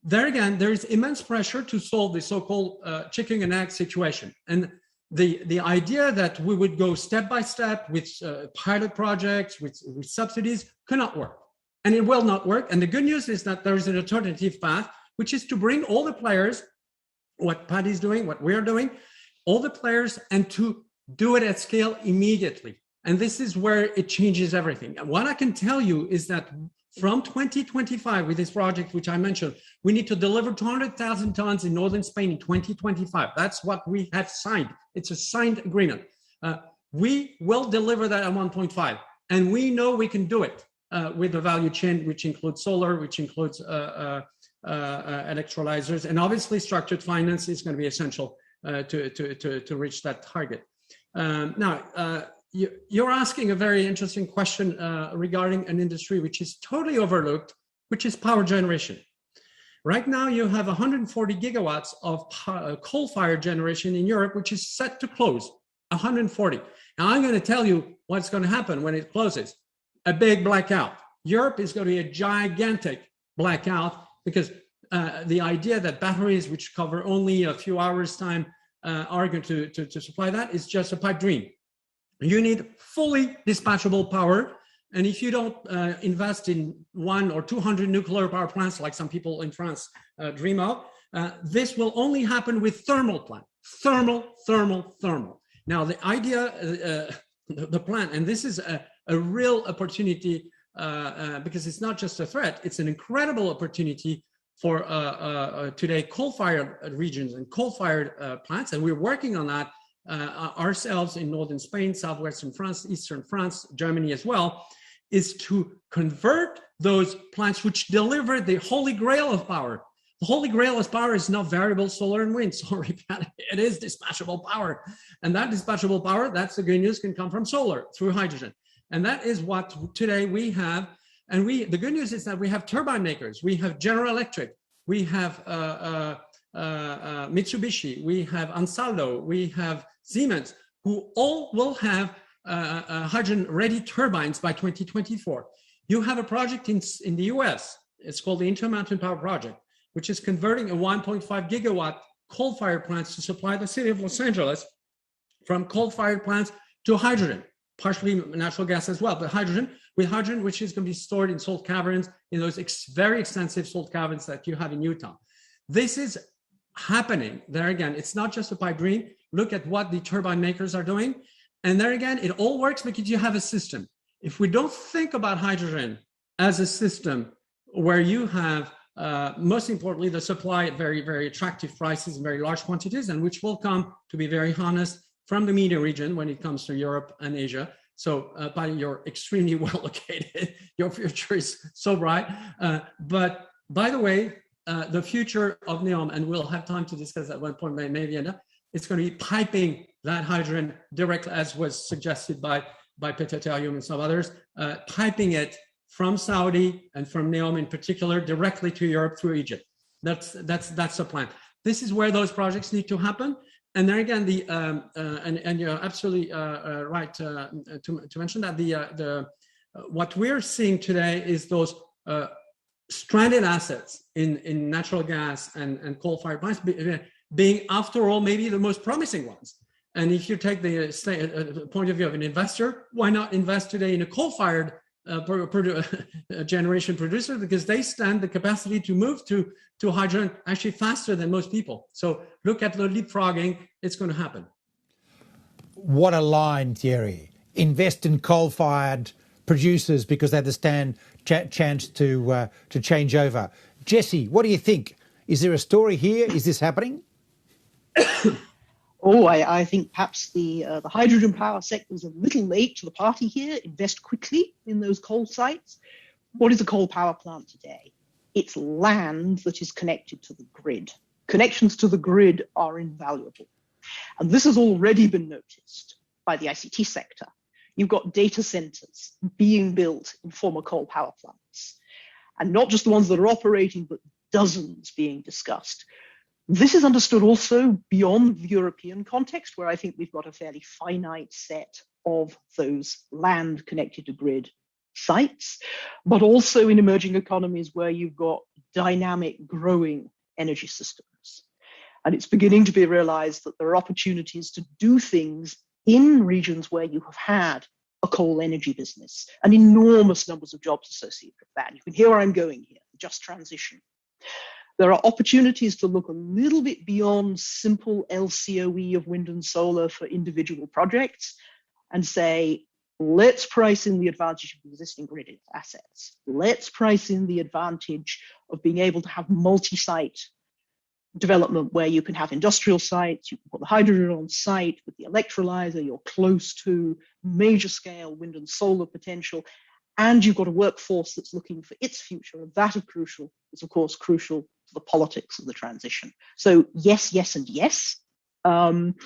there again, there is immense pressure to solve the so-called chicken and egg situation. And the idea that we would go step by step with pilot projects, with subsidies, cannot work. And it will not work. And the good news is that there is an alternative path, which is to bring all the players, what Paddy's doing, what we're doing, all the players, and to do it at scale immediately. And this is where it changes everything. And what I can tell you is that from 2025, with this project, which I mentioned, we need to deliver 200,000 tons in northern Spain in 2025. That's what we have signed. It's a signed agreement. We will deliver that at 1.5. And we know we can do it with the value chain, which includes solar, which includes electrolyzers, and obviously structured finance is going to be essential to reach that target. Now, you're asking a very interesting question regarding an industry which is totally overlooked, which is power generation. Right now, you have 140 gigawatts of coal-fired generation in Europe, which is set to close, 140. Now, I'm going to tell you what's going to happen when it closes. A big blackout. Europe is going to be a gigantic blackout because the idea that batteries, which cover only a few hours' time, are going to supply that is just a pipe dream. You need fully dispatchable power. And if you don't invest in 100 or 200 nuclear power plants, like some people in France dream of, this will only happen with thermal plant. Thermal. Now, the idea, the plan, and this is a real opportunity because it's not just a threat, it's an incredible opportunity for today coal-fired regions and coal-fired plants. And we're working on that ourselves in northern Spain, southwestern France, eastern France, Germany as well, is to convert those plants which deliver the holy grail of power. The holy grail of power is not variable solar and wind. Sorry, it is dispatchable power. And that dispatchable power, that's the good news, can come from solar through hydrogen. And that is what today we have. And the good news is that we have turbine makers. We have General Electric. We have Mitsubishi. We have Ansaldo. We have Siemens, who all will have hydrogen-ready turbines by 2024. You have a project in the US. It's called the Intermountain Power Project, which is converting a 1.5 gigawatt coal-fired plants to supply the city of Los Angeles from coal-fired plants to hydrogen, partially natural gas as well, but hydrogen, which is going to be stored in salt caverns, in those very extensive salt caverns that you have in Utah. This is happening. There again, it's not just a pipe dream. Look at what the turbine makers are doing. And there again, it all works because you have a system. If we don't think about hydrogen as a system where you have, most importantly, the supply at very, very attractive prices in very large quantities, and which will come, to be very honest, from the MENA region when it comes to Europe and Asia. So, Paddy, you're extremely well located. Your future is so bright. But by the way, the future of NEOM, and we'll have time to discuss at one point, maybe, it's going to be piping that hydrogen directly, as was suggested by Peter Thierry and some others, piping it from Saudi and from NEOM in particular directly to Europe through Egypt. That's the plan. This is where those projects need to happen. And then again, and you're absolutely right to mention that what we're seeing today is those stranded assets in natural gas and coal-fired plants being, after all, maybe the most promising ones. And if you take the point of view of an investor, why not invest today in a coal-fired generation producer, because they stand the capacity to move to hydrogen actually faster than most people. So look at the leapfrogging, it's going to happen. What a line, Thierry. Invest in coal-fired producers because they understand chance to change over. Jesse, what do you think? Is there a story here? Is this happening? I think perhaps the hydrogen power sector is a little late to the party here. Invest quickly in those coal sites. What is a coal power plant today? It's land that is connected to the grid. Connections to the grid are invaluable. And this has already been noticed by the ICT sector. You've got data centers being built in former coal power plants. And not just the ones that are operating, but dozens being discussed. This is understood also beyond the European context, where I think we've got a fairly finite set of those land connected to grid sites, but also in emerging economies where you've got dynamic growing energy systems. And it's beginning to be realized that there are opportunities to do things in regions where you have had a coal energy business and enormous numbers of jobs associated with that. You can hear where I'm going here, the just transition. There are opportunities to look a little bit beyond simple LCOE of wind and solar for individual projects and say, let's price in the advantage of existing grid assets. Let's price in the advantage of being able to have multi-site development where you can have industrial sites, you can put the hydrogen on site with the electrolyzer, you're close to major scale wind and solar potential, and you've got a workforce that's looking for its future. And that of crucial is, of course, crucial to the politics of the transition. So yes, yes, and yes. And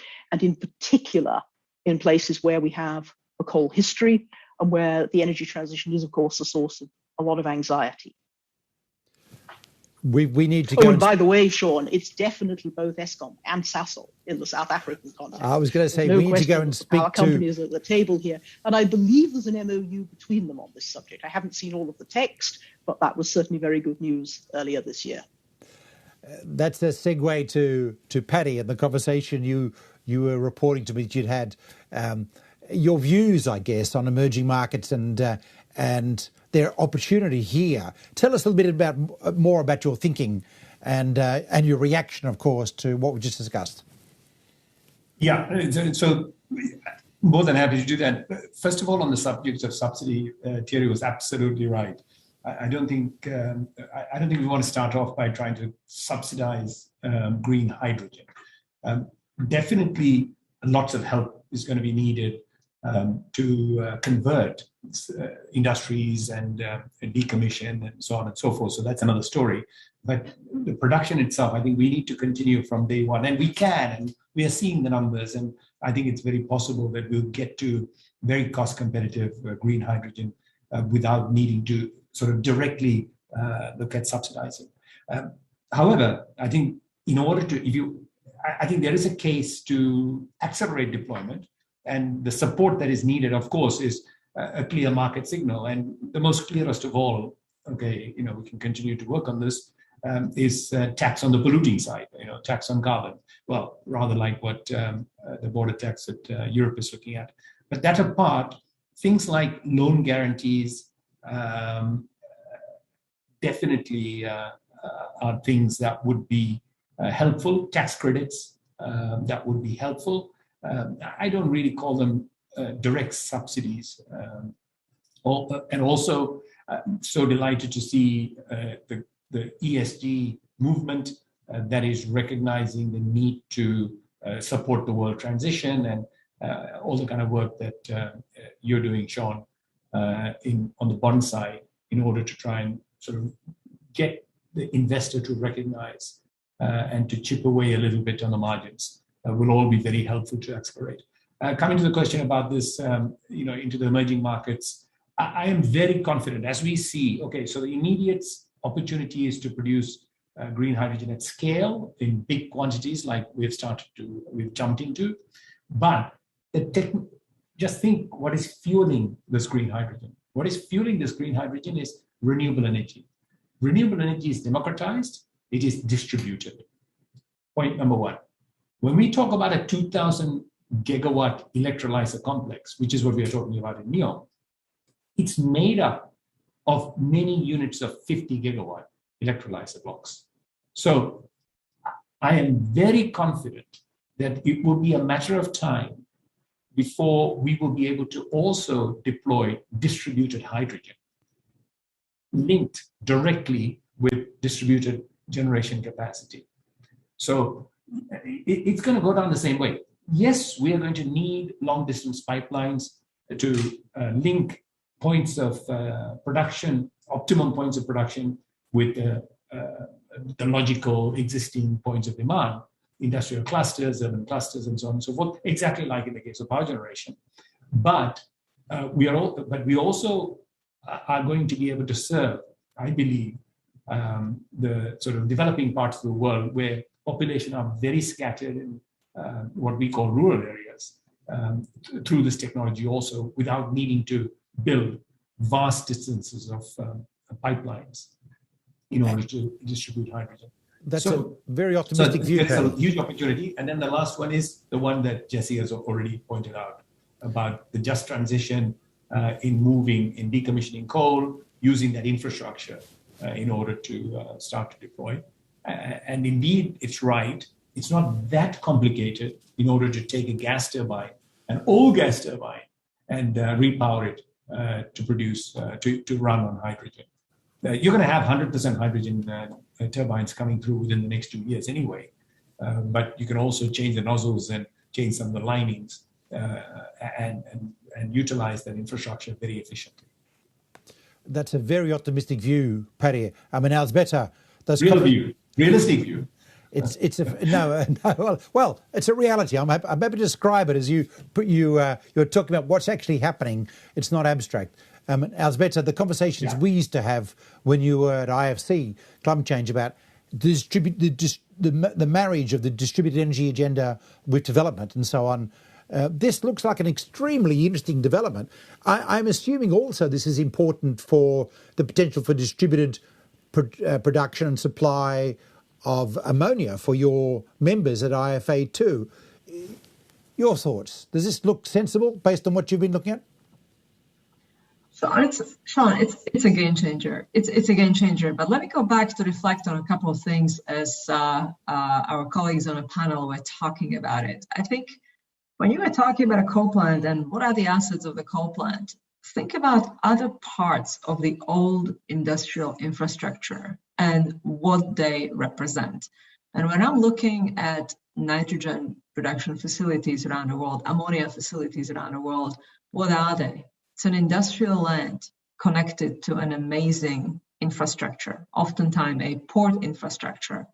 in particular, in places where we have a coal history and where the energy transition is, of course, a source of a lot of anxiety. We need to go. And by the way, Sean, it's definitely both Eskom and Sasol in the South African context. I was going to say, we need to go and speak to our companies at the table here. And I believe there's an MOU between them on this subject. I haven't seen all of the text, but that was certainly very good news earlier this year. That's a segue to Paddy and the conversation you were reporting to me that you'd had. Your views, I guess, on emerging markets and their opportunity here. Tell us a little bit more about your thinking and your reaction, of course, to what we just discussed. Yeah, so more than happy to do that. First of all, on the subject of subsidy, Thierry was absolutely right. I don't think we want to start off by trying to subsidize green hydrogen. Definitely, lots of help is going to be needed to convert industries and decommission and so on and so forth. So that's another story. But the production itself, I think we need to continue from day one, and we can, and we are seeing the numbers. And I think it's very possible that we'll get to very cost competitive green hydrogen without needing to sort of directly look at subsidizing. However, I think in order to, I think there is a case to accelerate deployment. And the support that is needed, of course, is a clear market signal. And the most clearest of all, we can continue to work on this, is tax on the polluting side, tax on carbon. Well, rather like what the border tax that Europe is looking at. But that apart, things like loan guarantees definitely are things that would be helpful. Tax credits that would be helpful. I don't really call them direct subsidies. And also, so delighted to see the ESG movement that is recognizing the need to support the world transition and all the kind of work that you're doing, Sean, on the bond side in order to try and sort of get the investor to recognize and to chip away a little bit on the margins. Will all be very helpful to accelerate. Coming to the question about this, into the emerging markets, I am very confident as we see, so the immediate opportunity is to produce green hydrogen at scale in big quantities like we've jumped into. But just think what is fueling this green hydrogen. What is fueling this green hydrogen is renewable energy. Renewable energy is democratized, it is distributed. Point number one. When we talk about a 2,000 gigawatt electrolyzer complex, which is what we are talking about in NEOM, it's made up of many units of 50 gigawatt electrolyzer blocks. So I am very confident that it will be a matter of time before we will be able to also deploy distributed hydrogen linked directly with distributed generation capacity. So it's going to go down the same way. Yes, we are going to need long-distance pipelines to link points of production, optimum points of production with the logical existing points of demand, industrial clusters, urban clusters, and so on and so forth, exactly like in the case of power generation. But we also are going to be able to serve, I believe, the sort of developing parts of the world where population are very scattered in what we call rural areas through this technology also, without needing to build vast distances of pipelines in order to distribute hydrogen. That's a very optimistic view. It's a huge opportunity. And then the last one is the one that Jesse has already pointed out about the just transition in decommissioning coal, using that infrastructure in order to start to deploy. And indeed, it's right. It's not that complicated in order to take a gas turbine, an old gas turbine, and repower it to produce, to run on hydrogen. You're going to have 100% hydrogen turbines coming through within the next 2 years anyway. But you can also change the nozzles and change some of the linings and utilize that infrastructure very efficiently. That's a very optimistic view, Paddy. I mean, Alzbeta. Realistic view. It's a reality. I'm happy to describe it as you're talking about what's actually happening. It's not abstract. Alzbeta, the conversations we used to have when you were at IFC, climate change, about the marriage of the distributed energy agenda with development and so on. This looks like an extremely interesting development. I'm assuming also this is important for the potential for distributed production and supply of ammonia for your members at IFA too. Your thoughts? Does this look sensible based on what you've been looking at? So Sean, it's a game changer. It's a game changer. But let me go back to reflect on a couple of things as our colleagues on a panel were talking about it. I think when you were talking about a coal plant and what are the assets of the coal plant, think about other parts of the old industrial infrastructure and what they represent. And when I'm looking at nitrogen production facilities around the world, ammonia facilities around the world, what are they? It's an industrial land connected to an amazing infrastructure, oftentimes a port infrastructure,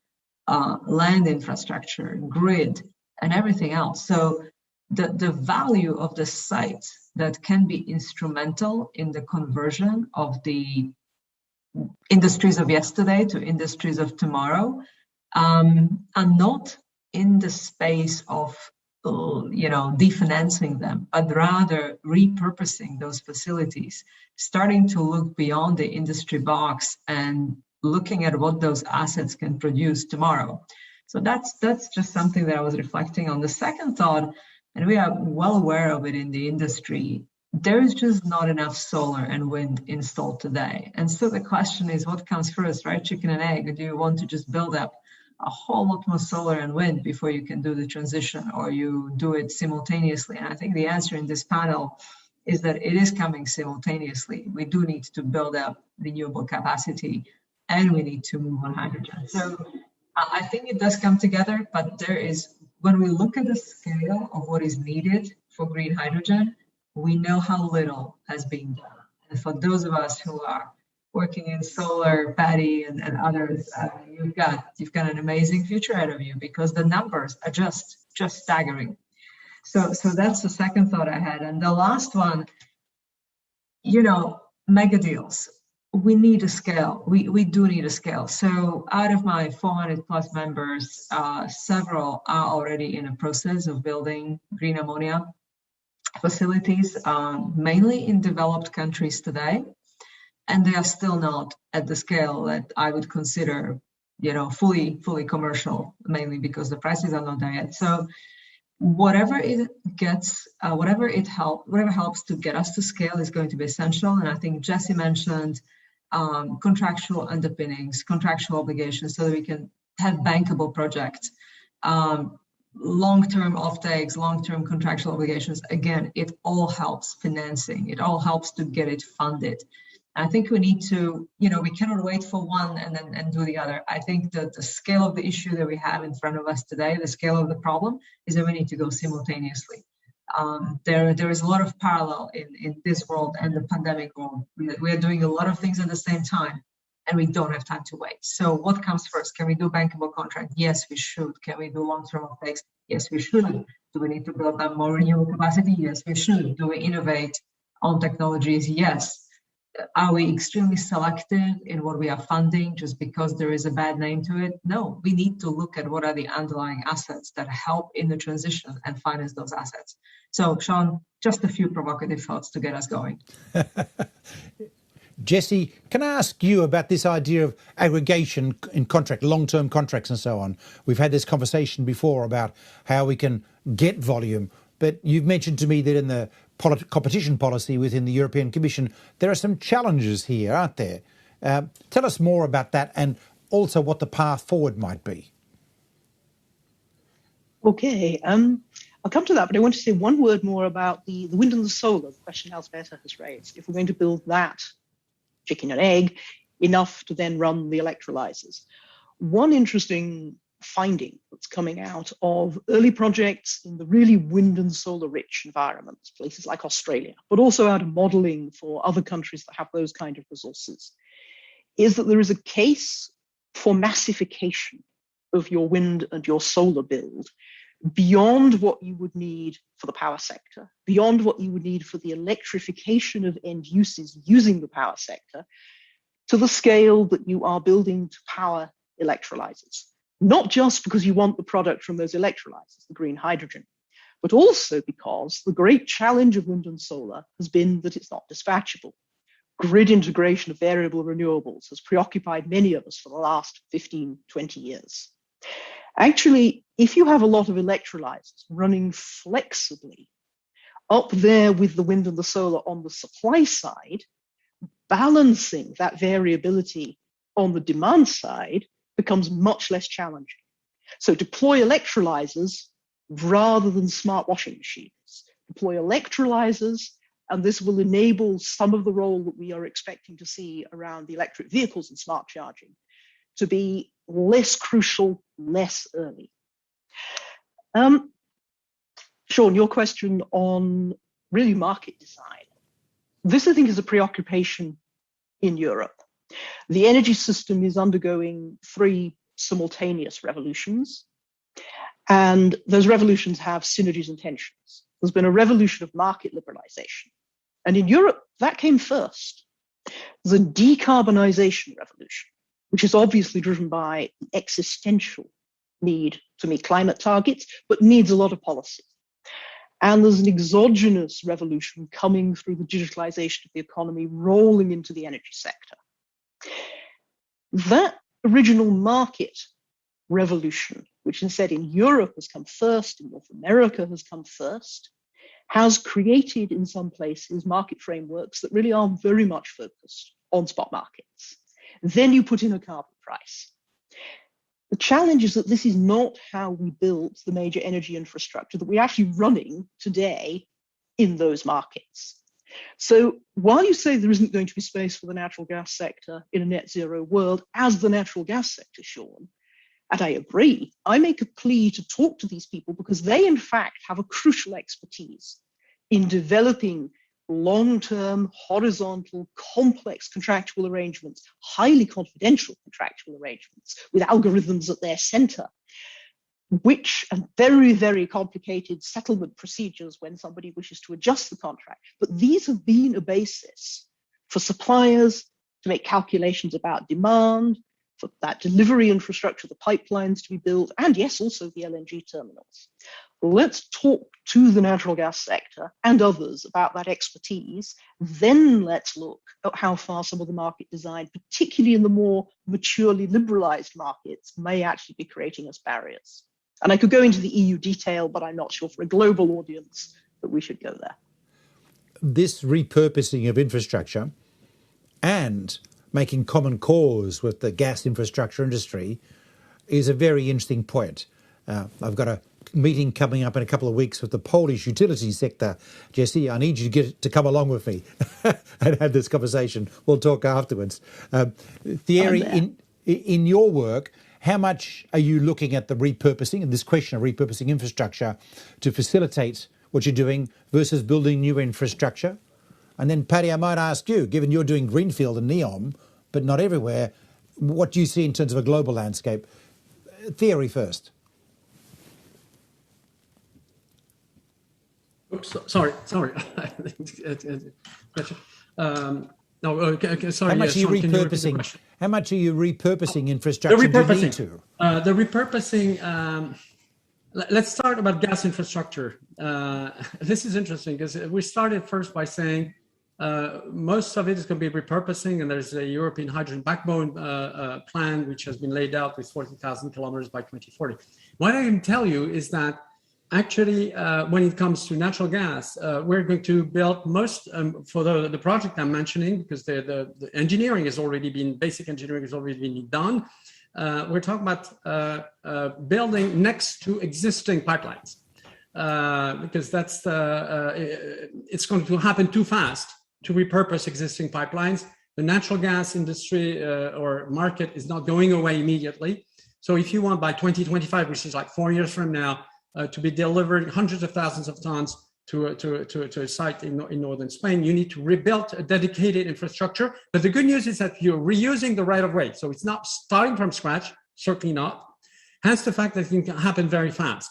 land infrastructure, grid, and everything else. So the value of the site that can be instrumental in the conversion of the industries of yesterday to industries of tomorrow are not in the space of definancing them, but rather repurposing those facilities, starting to look beyond the industry box and looking at what those assets can produce tomorrow. So that's just something that I was reflecting on. The second thought, and we are well aware of it in the industry, there is just not enough solar and wind installed today. And so the question is, what comes first, right? Chicken and egg? Do you want to just build up a whole lot more solar and wind before you can do the transition, or you do it simultaneously? And I think the answer in this panel is that it is coming simultaneously. We do need to build up renewable capacity and we need to move on hydrogen. So I think it does come together, but there is, when we look at the scale of what is needed for green hydrogen, we know how little has been done. And for those of us who are working in solar, Paddy and others, you've got an amazing future ahead of you because the numbers are just staggering. So that's the second thought I had. And the last one, mega deals. We need a scale. We do need a scale. So out of my 400 plus members, several are already in a process of building green ammonia facilities, mainly in developed countries today. And they are still not at the scale that I would consider, fully commercial, mainly because the prices are not there yet. So whatever it gets, whatever helps to get us to scale is going to be essential. And I think Jesse mentioned contractual underpinnings, contractual obligations, so that we can have bankable projects, long-term offtakes, long-term contractual obligations. Again, it all helps financing. It all helps to get it funded. I think we need to, we cannot wait for one and do the other. I think that the scale of the issue that we have in front of us today, the scale of the problem, is that we need to go simultaneously. There is a lot of parallel in this world and the pandemic world. We are doing a lot of things at the same time, and we don't have time to wait. So what comes first? Can we do bankable contract? Yes, we should. Can we do long-term offtakes? Yes, we should. Do we need to build up more renewable capacity? Yes, we should. Do we innovate on technologies? Yes. Are we extremely selective in what we are funding just because there is a bad name to it? No, we need to look at what are the underlying assets that help in the transition and finance those assets. So, Sean, just a few provocative thoughts to get us going. Jesse, can I ask you about this idea of aggregation in contract, long-term contracts and so on? We've had this conversation before about how we can get volume, but you've mentioned to me that in the competition policy within the European Commission, there are some challenges here, aren't there? Tell us more about that and also what the path forward might be. Okay, I'll come to that, but I want to say one word more about the wind and the solar, the question Alzbeta has raised. If we're going to build that chicken and egg, enough to then run the electrolyzers. One interesting finding that's coming out of early projects in the really wind and solar rich environments, places like Australia, but also out of modeling for other countries that have those kind of resources, is that there is a case for massification of your wind and your solar build beyond what you would need for the power sector, beyond what you would need for the electrification of end uses using the power sector, to the scale that you are building to power electrolyzers. Not just because you want the product from those electrolyzers, the green hydrogen, but also because the great challenge of wind and solar has been that it's not dispatchable. Grid integration of variable renewables has preoccupied many of us for the last 15, 20 years. Actually, if you have a lot of electrolyzers running flexibly up there with the wind and the solar on the supply side, balancing that variability on the demand side becomes much less challenging. So deploy electrolyzers rather than smart washing machines. Deploy electrolyzers, and this will enable some of the role that we are expecting to see around the electric vehicles and smart charging to be less crucial, less early. Sean, your question on really market design. This, I think, is a preoccupation in Europe. The energy system is undergoing 3 simultaneous revolutions, and those revolutions have synergies and tensions. There's been a revolution of market liberalization, and in Europe, that came first. There's a decarbonisation revolution, which is obviously driven by an existential need to meet climate targets, but needs a lot of policy. And there's an exogenous revolution coming through the digitalization of the economy, rolling into the energy sector. That original market revolution, which instead in Europe has come first, in North America has come first, has created in some places market frameworks that really are very much focused on spot markets. Then you put in a carbon price. The challenge is that this is not how we built the major energy infrastructure that we're actually running today in those markets. So while you say there isn't going to be space for the natural gas sector in a net zero world as the natural gas sector, Sean, and I agree, I make a plea to talk to these people because they in fact have a crucial expertise in developing long-term, horizontal, complex contractual arrangements, highly confidential contractual arrangements with algorithms at their center, which and very, very complicated settlement procedures when somebody wishes to adjust the contract. But these have been a basis for suppliers to make calculations about demand, for that delivery infrastructure, the pipelines to be built, and yes, also the LNG terminals. Let's talk to the natural gas sector and others about that expertise. Then let's look at how far some of the market design, particularly in the more maturely liberalized markets, may actually be creating us barriers. And I could go into the EU detail, but I'm not sure for a global audience that we should go there. This repurposing of infrastructure and making common cause with the gas infrastructure industry is a very interesting point. I've got a meeting coming up in a couple of weeks with the Polish utility sector. Jesse, I need you to come along with me and have this conversation. We'll talk afterwards. Thierry, in your work, how much are you looking at the repurposing and this question of repurposing infrastructure to facilitate what you're doing versus building new infrastructure? And then, Paddy, I might ask you, given you're doing greenfield and NEOM, but not everywhere, what do you see in terms of a global landscape? Thierry first. Oops, sorry. Sorry, How much are you repurposing? How much are you repurposing infrastructure? The repurposing. Do you need to? The repurposing. Let's start about gas infrastructure. This is interesting because we started first by saying most of it is going to be repurposing, and there's a European hydrogen backbone plan which has been laid out with 40,000 kilometers by 2040. What I can tell you is that actually, when it comes to natural gas, we're going to build most for the project I'm mentioning, because the engineering has already been, basic engineering has already been done. We're talking about building next to existing pipelines, because that's it's going to happen too fast to repurpose existing pipelines. The natural gas industry or market is not going away immediately. So if you want by 2025, which is like 4 years from now, to be delivering hundreds of thousands of tons to a site in northern Spain, you need to rebuild a dedicated infrastructure. But the good news is that you're reusing the right of way. So it's not starting from scratch, certainly not. Hence the fact that it can happen very fast.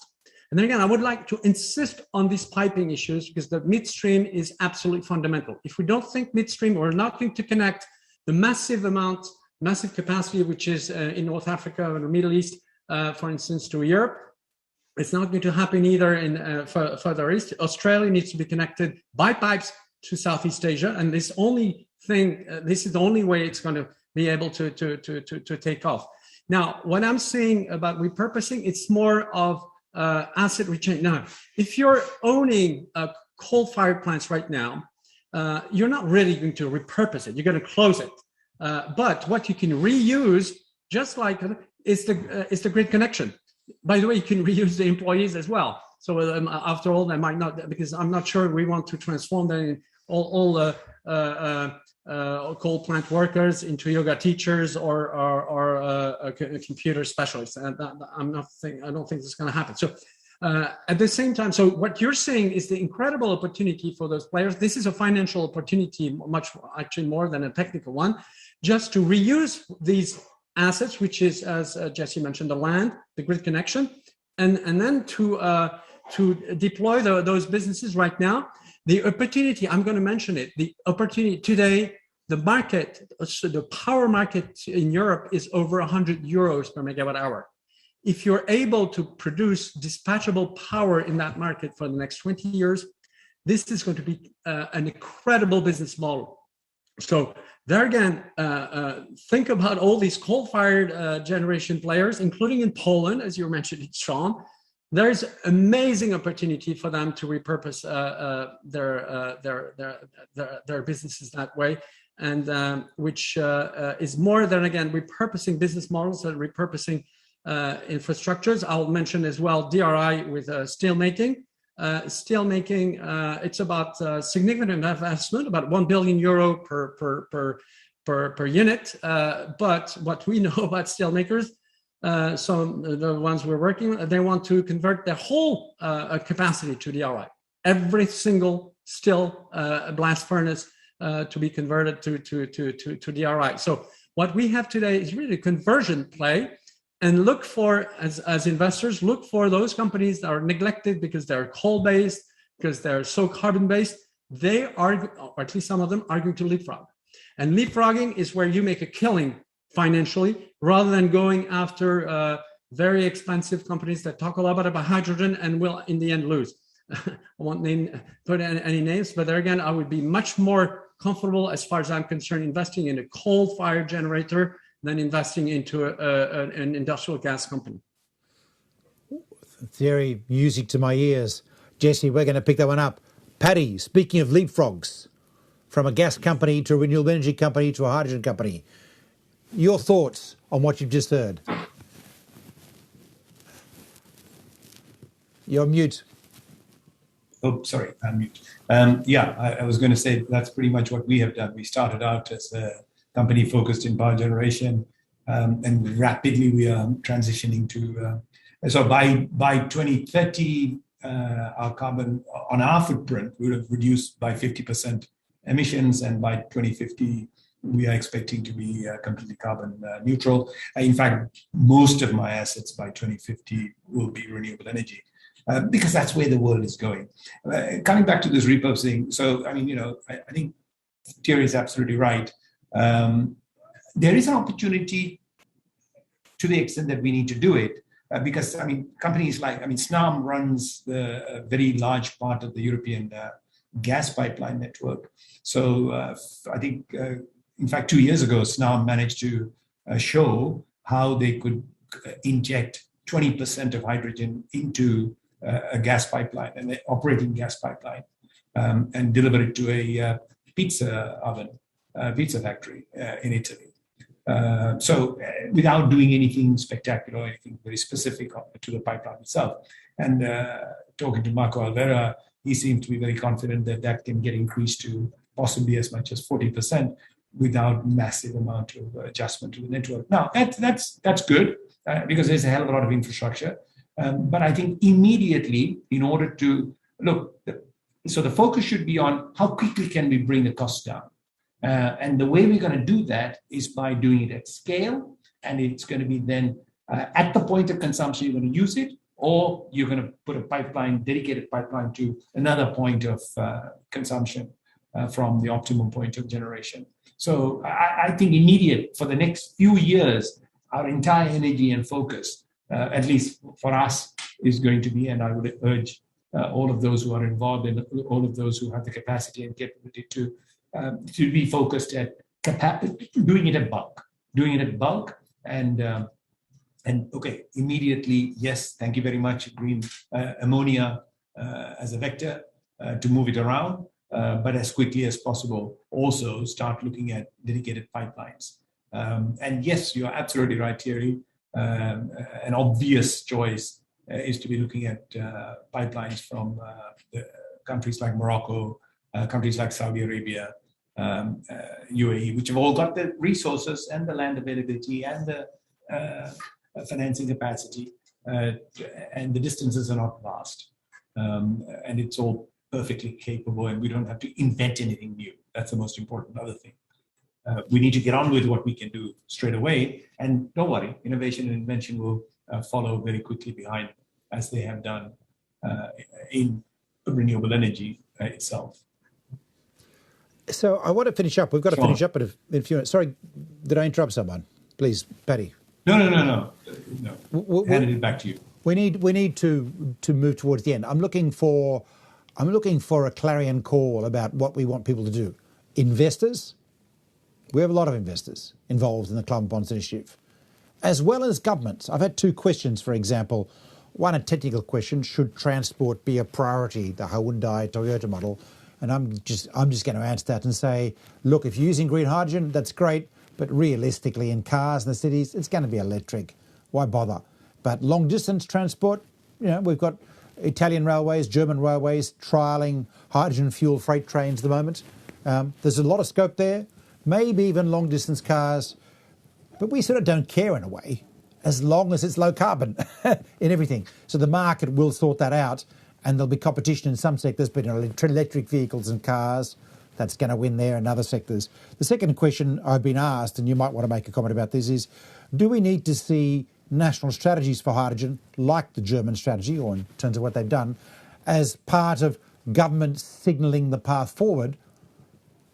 And then again, I would like to insist on these piping issues because the midstream is absolutely fundamental. If we don't think midstream, we're not going to connect the massive capacity, which is in North Africa and the Middle East, for instance, to Europe. It's not going to happen either in further east. Australia needs to be connected by pipes to Southeast Asia, and this is the only way it's going to be able to take off. Now, what I'm saying about repurposing, it's more of asset retain. Now, if you're owning coal-fired plants right now, you're not really going to repurpose it. You're going to close it. But what you can reuse, just like is the grid connection. By the way, you can reuse the employees as well. So after all, they might not, because I'm not sure we want to transform them in all coal plant workers into yoga teachers or computer specialists. And I don't think this is going to happen. So at the same time, so what you're saying is the incredible opportunity for those players. This is a financial opportunity, actually more than a technical one, just to reuse these assets, which is, as Jesse mentioned, the land, the grid connection, and then to deploy those businesses right now. The opportunity, I'm going to mention it, the opportunity today, the market, so the power market in Europe is over 100 euros per megawatt hour. If you're able to produce dispatchable power in that market for the next 20 years, this is going to be an incredible business model. So there again, think about all these coal-fired generation players, including in Poland, as you mentioned, Sean. There's amazing opportunity for them to repurpose their businesses that way, and which is more than, again, repurposing business models and repurposing infrastructures. I'll mention as well DRI with steelmaking. It's about significant investment, about 1 billion euro per unit. But what we know about steelmakers, the ones we're working with, they want to convert their whole capacity to DRI. Every single steel blast furnace to be converted to DRI. So what we have today is really a conversion play. And look for, as investors, look for those companies that are neglected because they're coal-based, because they're so carbon-based. They are, or at least some of them, are going to leapfrog. And leapfrogging is where you make a killing financially, rather than going after very expensive companies that talk a lot about hydrogen and will, in the end, lose. I won't put any names, but there again, I would be much more comfortable, as far as I'm concerned, investing in a coal-fired generator than investing into an industrial gas company. Thierry, music to my ears. Jesse, we're going to pick that one up. Paddy, speaking of leapfrogs, from a gas company to a renewable energy company to a hydrogen company, your thoughts on what you've just heard? You're mute. Oh, sorry, I'm mute. I was going to say that's pretty much what we have done. We started out as a company focused in power generation, and rapidly we are transitioning to. So by 2030, our carbon on our footprint would have reduced by 50% emissions, and by 2050 we are expecting to be completely carbon neutral. In fact, most of my assets by 2050 will be renewable energy. Because that's where the world is going. Coming back to this repurposing, so I think Thierry is absolutely right. There is an opportunity to the extent that we need to do it, because companies like Snam runs a very large part of the European gas pipeline network. So I think, in fact, 2 years ago, Snam managed to show how they could inject 20% of hydrogen into a gas pipeline, an operating gas pipeline, and deliver it to a pizza factory in Italy. So without doing anything spectacular or anything very specific to the pipeline itself. And talking to Marco Alvera, he seemed to be very confident that that can get increased to possibly as much as 40% without massive amount of adjustment to the network. Now, that's good because there's a hell of a lot of infrastructure. But I think immediately, in order to look, so the focus should be on how quickly can we bring the costs down. And the way we're going to do that is by doing it at scale. And it's going to be then at the point of consumption, you're going to use it, or you're going to put a dedicated pipeline to another point of consumption from the optimum point of generation. So I think immediate, for the next few years, our entire energy and focus, at least for us, is going to be, and I would urge all of those who are involved and all of those who have the capacity and capability to be focused at doing it at bulk, and okay, immediately, yes, thank you very much, green ammonia as a vector to move it around, but as quickly as possible, also start looking at dedicated pipelines. And yes, you're absolutely right, Thierry. An obvious choice is to be looking at pipelines from countries like Morocco, countries like Saudi Arabia, UAE, which have all got the resources and the land availability and the financing capacity, and the distances are not vast. And it's all perfectly capable, and we don't have to invent anything new. That's the most important other thing. We need to get on with what we can do straight away. And don't worry, innovation and invention will follow very quickly behind, as they have done in renewable energy itself. So I want to finish up. We've got to finish up in a few minutes. Sorry, did I interrupt someone? Please, Paddy. No. Handed it back to you. We need to move towards the end. I'm looking for a clarion call about what we want people to do. Investors. We have a lot of investors involved in the Climate Bonds Initiative, as well as governments. I've had two questions, for example. One, a technical question: should transport be a priority, the Hyundai Toyota model? And I'm just going to answer that and say, look, if you're using green hydrogen, that's great, but realistically, in cars in the cities, it's going to be electric. Why bother? But long distance transport, we've got Italian railways, German railways trialling hydrogen fuel freight trains at the moment. There's a lot of scope there. Maybe even long-distance cars, but we sort of don't care in a way, as long as it's low carbon in everything. So the market will sort that out, and there'll be competition in some sectors, but in electric vehicles and cars, that's going to win there, and other sectors. The second question I've been asked, and you might want to make a comment about this, is do we need to see national strategies for hydrogen, like the German strategy, or in terms of what they've done, as part of government signalling the path forward,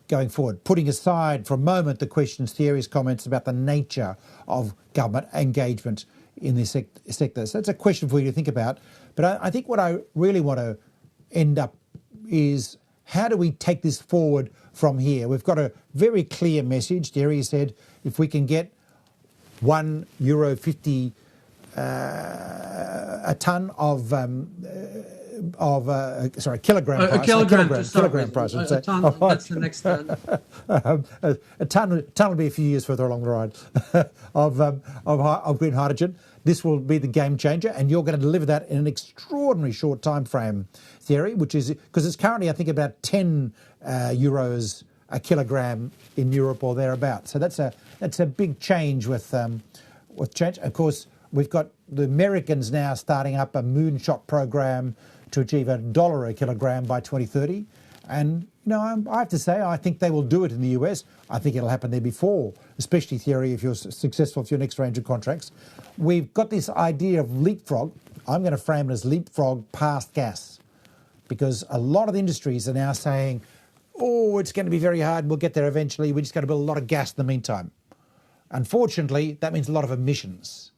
going forward, putting aside for a moment the questions, Thierry's comments about the nature of government engagement in this sector. So it's a question for you to think about. But I think what I really want to end up is, how do we take this forward from here? We've got a very clear message. Thierry said if we can get €1.50 a ton of kilogram price. Kilogram price. A ton, that's the next ton. A ton will be a few years further along the ride of green hydrogen. This will be the game changer, and you're going to deliver that in an extraordinary short time frame, Thierry, which is because it's currently, I think, about 10 euros a kilogram in Europe or thereabouts. So that's a big change with change. Of course, we've got the Americans now starting up a moonshot program to achieve $1 a kilogram by 2030. And, I have to say, I think they will do it in the US. I think it'll happen there before, especially, Thierry, if you're successful with your next range of contracts. We've got this idea of leapfrog. I'm going to frame it as leapfrog past gas, because a lot of the industries are now saying, it's going to be very hard. We'll get there eventually. We're just going to build a lot of gas in the meantime. Unfortunately, that means a lot of emissions.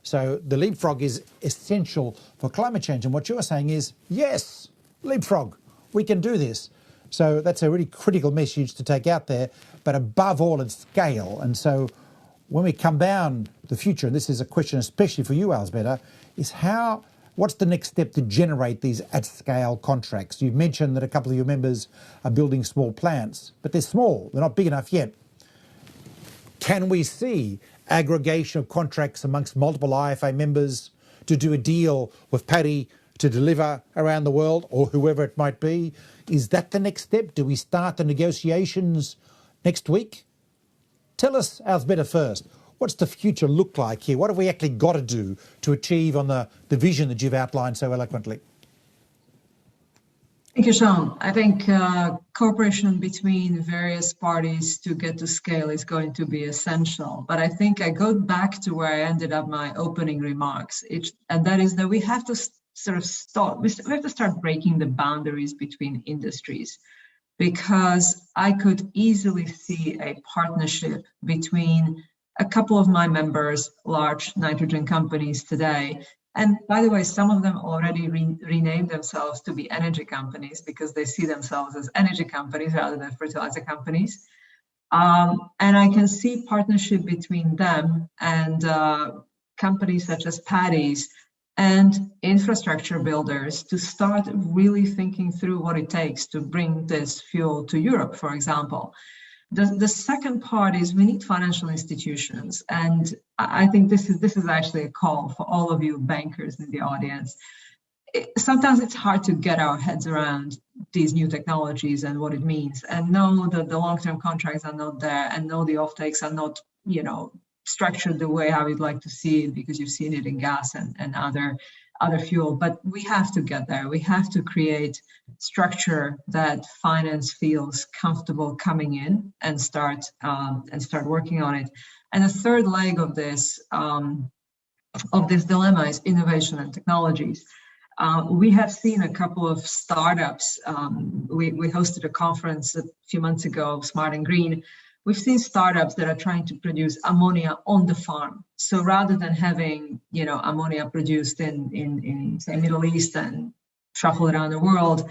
So the leapfrog is essential for climate change. And what you're saying is, yes, leapfrog, we can do this. So that's a really critical message to take out there, but above all, it's scale. And so when we come down the future, and this is a question especially for you, Alzbeta, is what's the next step to generate these at-scale contracts? You've mentioned that a couple of your members are building small plants, but they're small. They're not big enough yet. Can we see aggregation of contracts amongst multiple IFA members to do a deal with Paddy to deliver around the world, or whoever it might be? Is that the next step? Do we start the negotiations next week? Tell us, Alzbeta, first. What's the future look like here? What have we actually got to do to achieve on the vision that you've outlined so eloquently? Thank you, Sean. I think cooperation between various parties to get to scale is going to be essential. But I think I go back to where I ended up my opening remarks, and that is that we have to sort of start. We have to start breaking the boundaries between industries, because I could easily see a partnership between a couple of my members, large nitrogen companies today. And by the way, some of them already renamed themselves to be energy companies because they see themselves as energy companies rather than fertilizer companies. And I can see partnership between them and companies such as Paddy's and infrastructure builders to start really thinking through what it takes to bring this fuel to Europe, for example. The second part is we need financial institutions, and I think this is actually a call for all of you bankers in the audience. Sometimes it's hard to get our heads around these new technologies and what it means, and know that the long-term contracts are not there, and know the offtakes are not, structured the way I would like to see it, because you've seen it in gas and other fuel. But we have to get there. We have to create structure that finance feels comfortable coming in and start working on it. And the third leg of this dilemma is innovation and technologies. We have seen a couple of startups. We hosted a conference a few months ago, Smart and Green. We've seen startups that are trying to produce ammonia on the farm. So rather than having, ammonia produced in say, Middle East and shuffled around the world,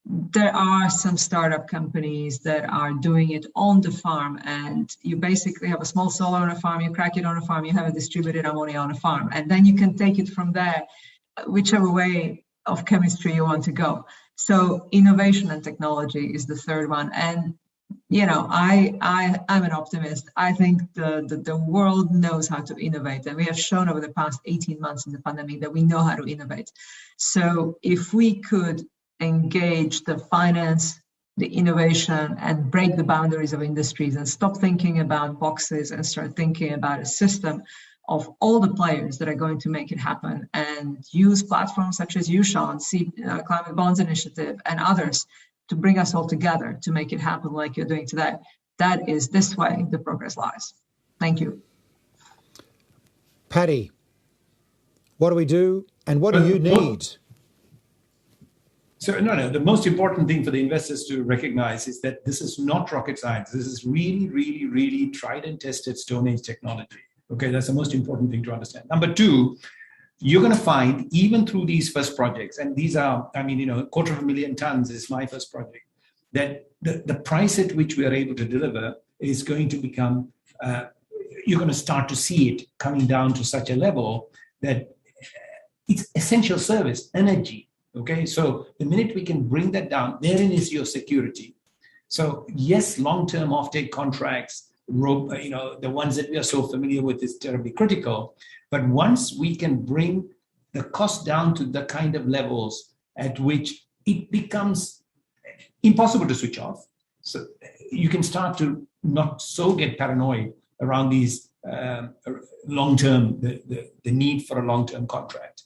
there are some startup companies that are doing it on the farm. And you basically have a small solar on a farm, you crack it on a farm, you have a distributed ammonia on a farm. And then you can take it from there, whichever way of chemistry you want to go. So innovation and technology is the third one. And I'm an optimist. I think the world knows how to innovate, and we have shown over the past 18 months in the pandemic that we know how to innovate. So if we could engage the finance, the innovation, and break the boundaries of industries and stop thinking about boxes and start thinking about a system of all the players that are going to make it happen, and use platforms such as you, Sean, Climate Bonds Initiative, and others to bring us all together to make it happen like you're doing today. That is this way the progress lies. Thank you. Paddy, what do we do and what do you need? So the most important thing for the investors to recognize is that this is not rocket science. This is really, really, really tried and tested Stone Age technology. Okay, that's the most important thing to understand. Number two, you're going to find, even through these first projects, and these are, 250,000 tons is my first project, that the price at which we are able to deliver is going to become, you're going to start to see it coming down to such a level that it's essential service, energy. Okay, so the minute we can bring that down, therein is your security. So yes, long-term offtake contracts, the ones that we are so familiar with is terribly critical. But once we can bring the cost down to the kind of levels at which it becomes impossible to switch off, so you can start to not so get paranoid around these long-term, the need for a long-term contract,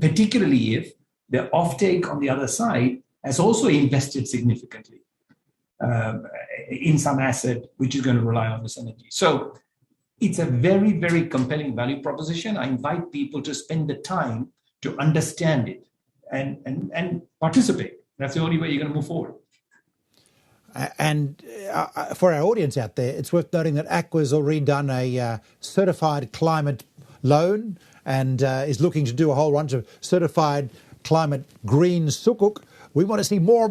particularly if the offtake on the other side has also invested significantly in some asset which is going to rely on this energy. So it's a very, very compelling value proposition. I invite people to spend the time to understand it and participate. That's the only way you're going to move forward. And for our audience out there, it's worth noting that ACWA has already done a certified climate loan and is looking to do a whole bunch of certified climate green sukuk. We want to see more,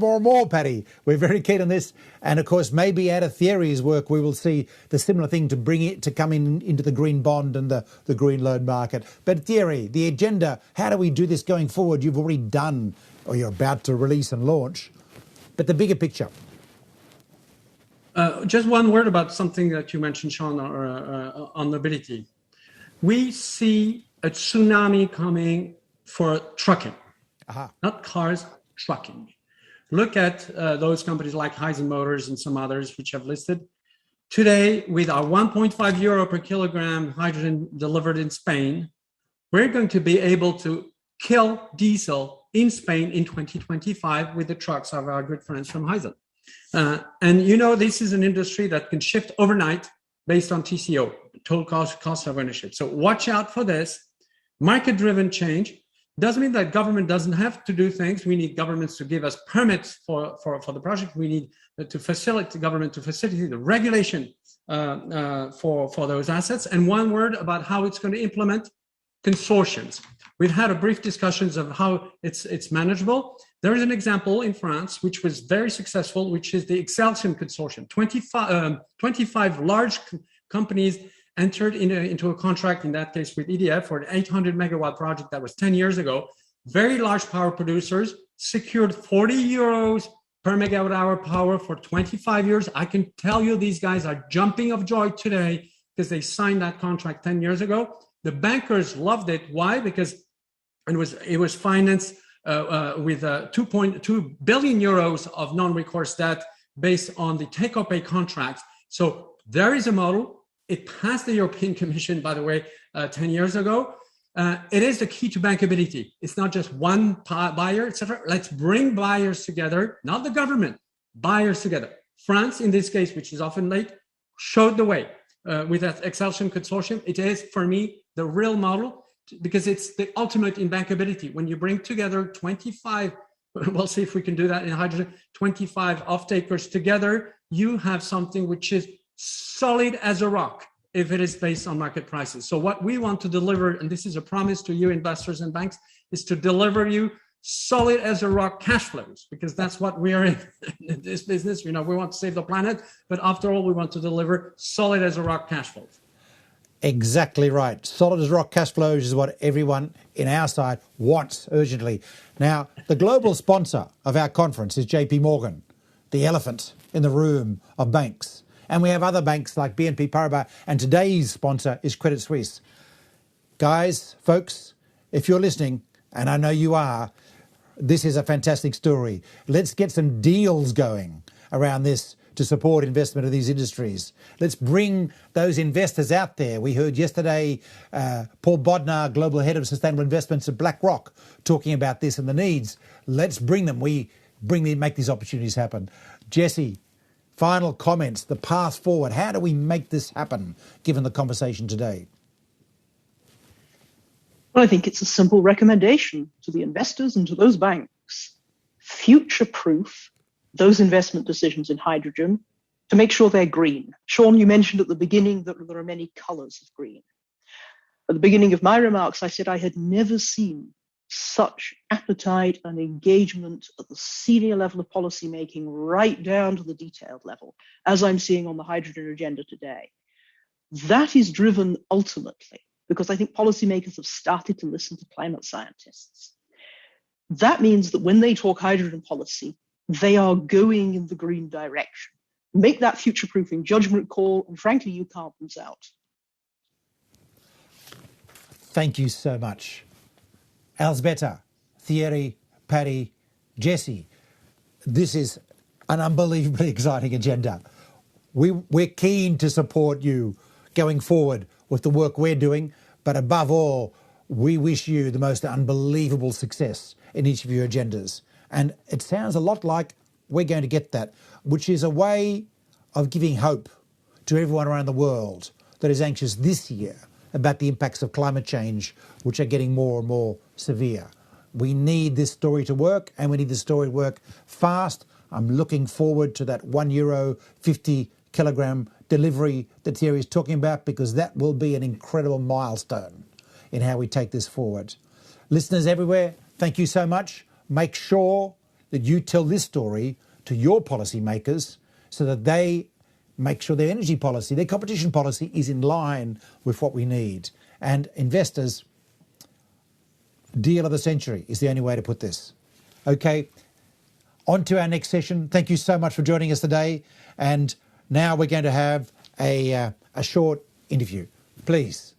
Paddy. We're very keen on this. And of course, maybe out of Thierry's work, we will see the similar thing to bring it to come into the green bond and the green loan market. But Thierry, the agenda, how do we do this going forward? You've already done, or you're about to release and launch. But the bigger picture. Just one word about something that you mentioned, Sean, on mobility. We see a tsunami coming for trucking, not cars, trucking. Look at those companies like Hyzon Motors and some others which have listed. Today, with our 1.5 euro per kilogram hydrogen delivered in Spain, we're going to be able to kill diesel in Spain in 2025 with the trucks of our good friends from Hyzon. And this is an industry that can shift overnight based on TCO, total cost of ownership. So watch out for this. Market-driven change doesn't mean that government doesn't have to do things. We need governments to give us permits for the project. We need to facilitate the government to facilitate the regulation for those assets. And one word about how it's going to implement consortiums. We've had a brief discussions of how it's manageable. There is an example in France, which was very successful, which is the Excelsior Consortium. 25 large companies entered into a contract, in that case with EDF, for an 800 megawatt project that was 10 years ago. Very large power producers secured 40 euros per megawatt hour power for 25 years. I can tell you these guys are jumping of joy today because they signed that contract 10 years ago. The bankers loved it. Why? Because it was financed with 2.2 billion euros of non-recourse debt based on the take-or-pay contracts. So there is a model. It passed the European Commission, by the way, 10 years ago. It is the key to bankability. It's not just one buyer, etc. Let's bring buyers together, not the government, buyers together. France, in this case, which is often late, showed the way with that Excelsior Consortium. It is, for me, the real model because it's the ultimate in bankability. When you bring together 25, we'll see if we can do that in hydrogen, 25 off-takers together, you have something which is solid as a rock if it is based on market prices. So what we want to deliver, and this is a promise to you investors and banks, is to deliver you solid as a rock cash flows, because that's what we are in this business. We want to save the planet, but after all, we want to deliver solid as a rock cash flows. Exactly right. Solid as rock cash flows is what everyone in our side wants urgently. Now, the global sponsor of our conference is JP Morgan, the elephant in the room of banks. And we have other banks like BNP Paribas, and today's sponsor is Credit Suisse. Guys, folks, if you're listening, and I know you are, this is a fantastic story. Let's get some deals going around this to support investment of these industries. Let's bring those investors out there. We heard yesterday Paul Bodnar, Global Head of Sustainable Investments at BlackRock, talking about this and the needs. Let's bring them. Make these opportunities happen. Jesse, final comments, the path forward. How do we make this happen, given the conversation today? Well, I think it's a simple recommendation to the investors and to those banks. Future-proof those investment decisions in hydrogen to make sure they're green. Sean, you mentioned at the beginning that there are many colors of green. At the beginning of my remarks, I said I had never seen such appetite and engagement at the senior level of policymaking right down to the detailed level as I'm seeing on the hydrogen agenda today. That is driven ultimately because I think policymakers have started to listen to climate scientists. That means that when they talk hydrogen policy, they are going in the green direction. Make that future-proofing judgment call, and frankly, you can't lose out. Thank you so much. Alzbeta, Thierry, Paddy, Jesse, this is an unbelievably exciting agenda. We're keen to support you going forward with the work we're doing, but above all, we wish you the most unbelievable success in each of your agendas. And it sounds a lot like we're going to get that, which is a way of giving hope to everyone around the world that is anxious this year about the impacts of climate change, which are getting more and more severe. We need this story to work, and we need this story to work fast. I'm looking forward to that €1 50 kilogram delivery that Thierry is talking about, because that will be an incredible milestone in how we take this forward. Listeners everywhere, thank you so much. Make sure that you tell this story to your policymakers so that they make sure their energy policy, their competition policy is in line with what we need. And investors, deal of the century is the only way to put this. Okay, on to our next session. Thank you so much for joining us today. And now we're going to have a short interview. Please.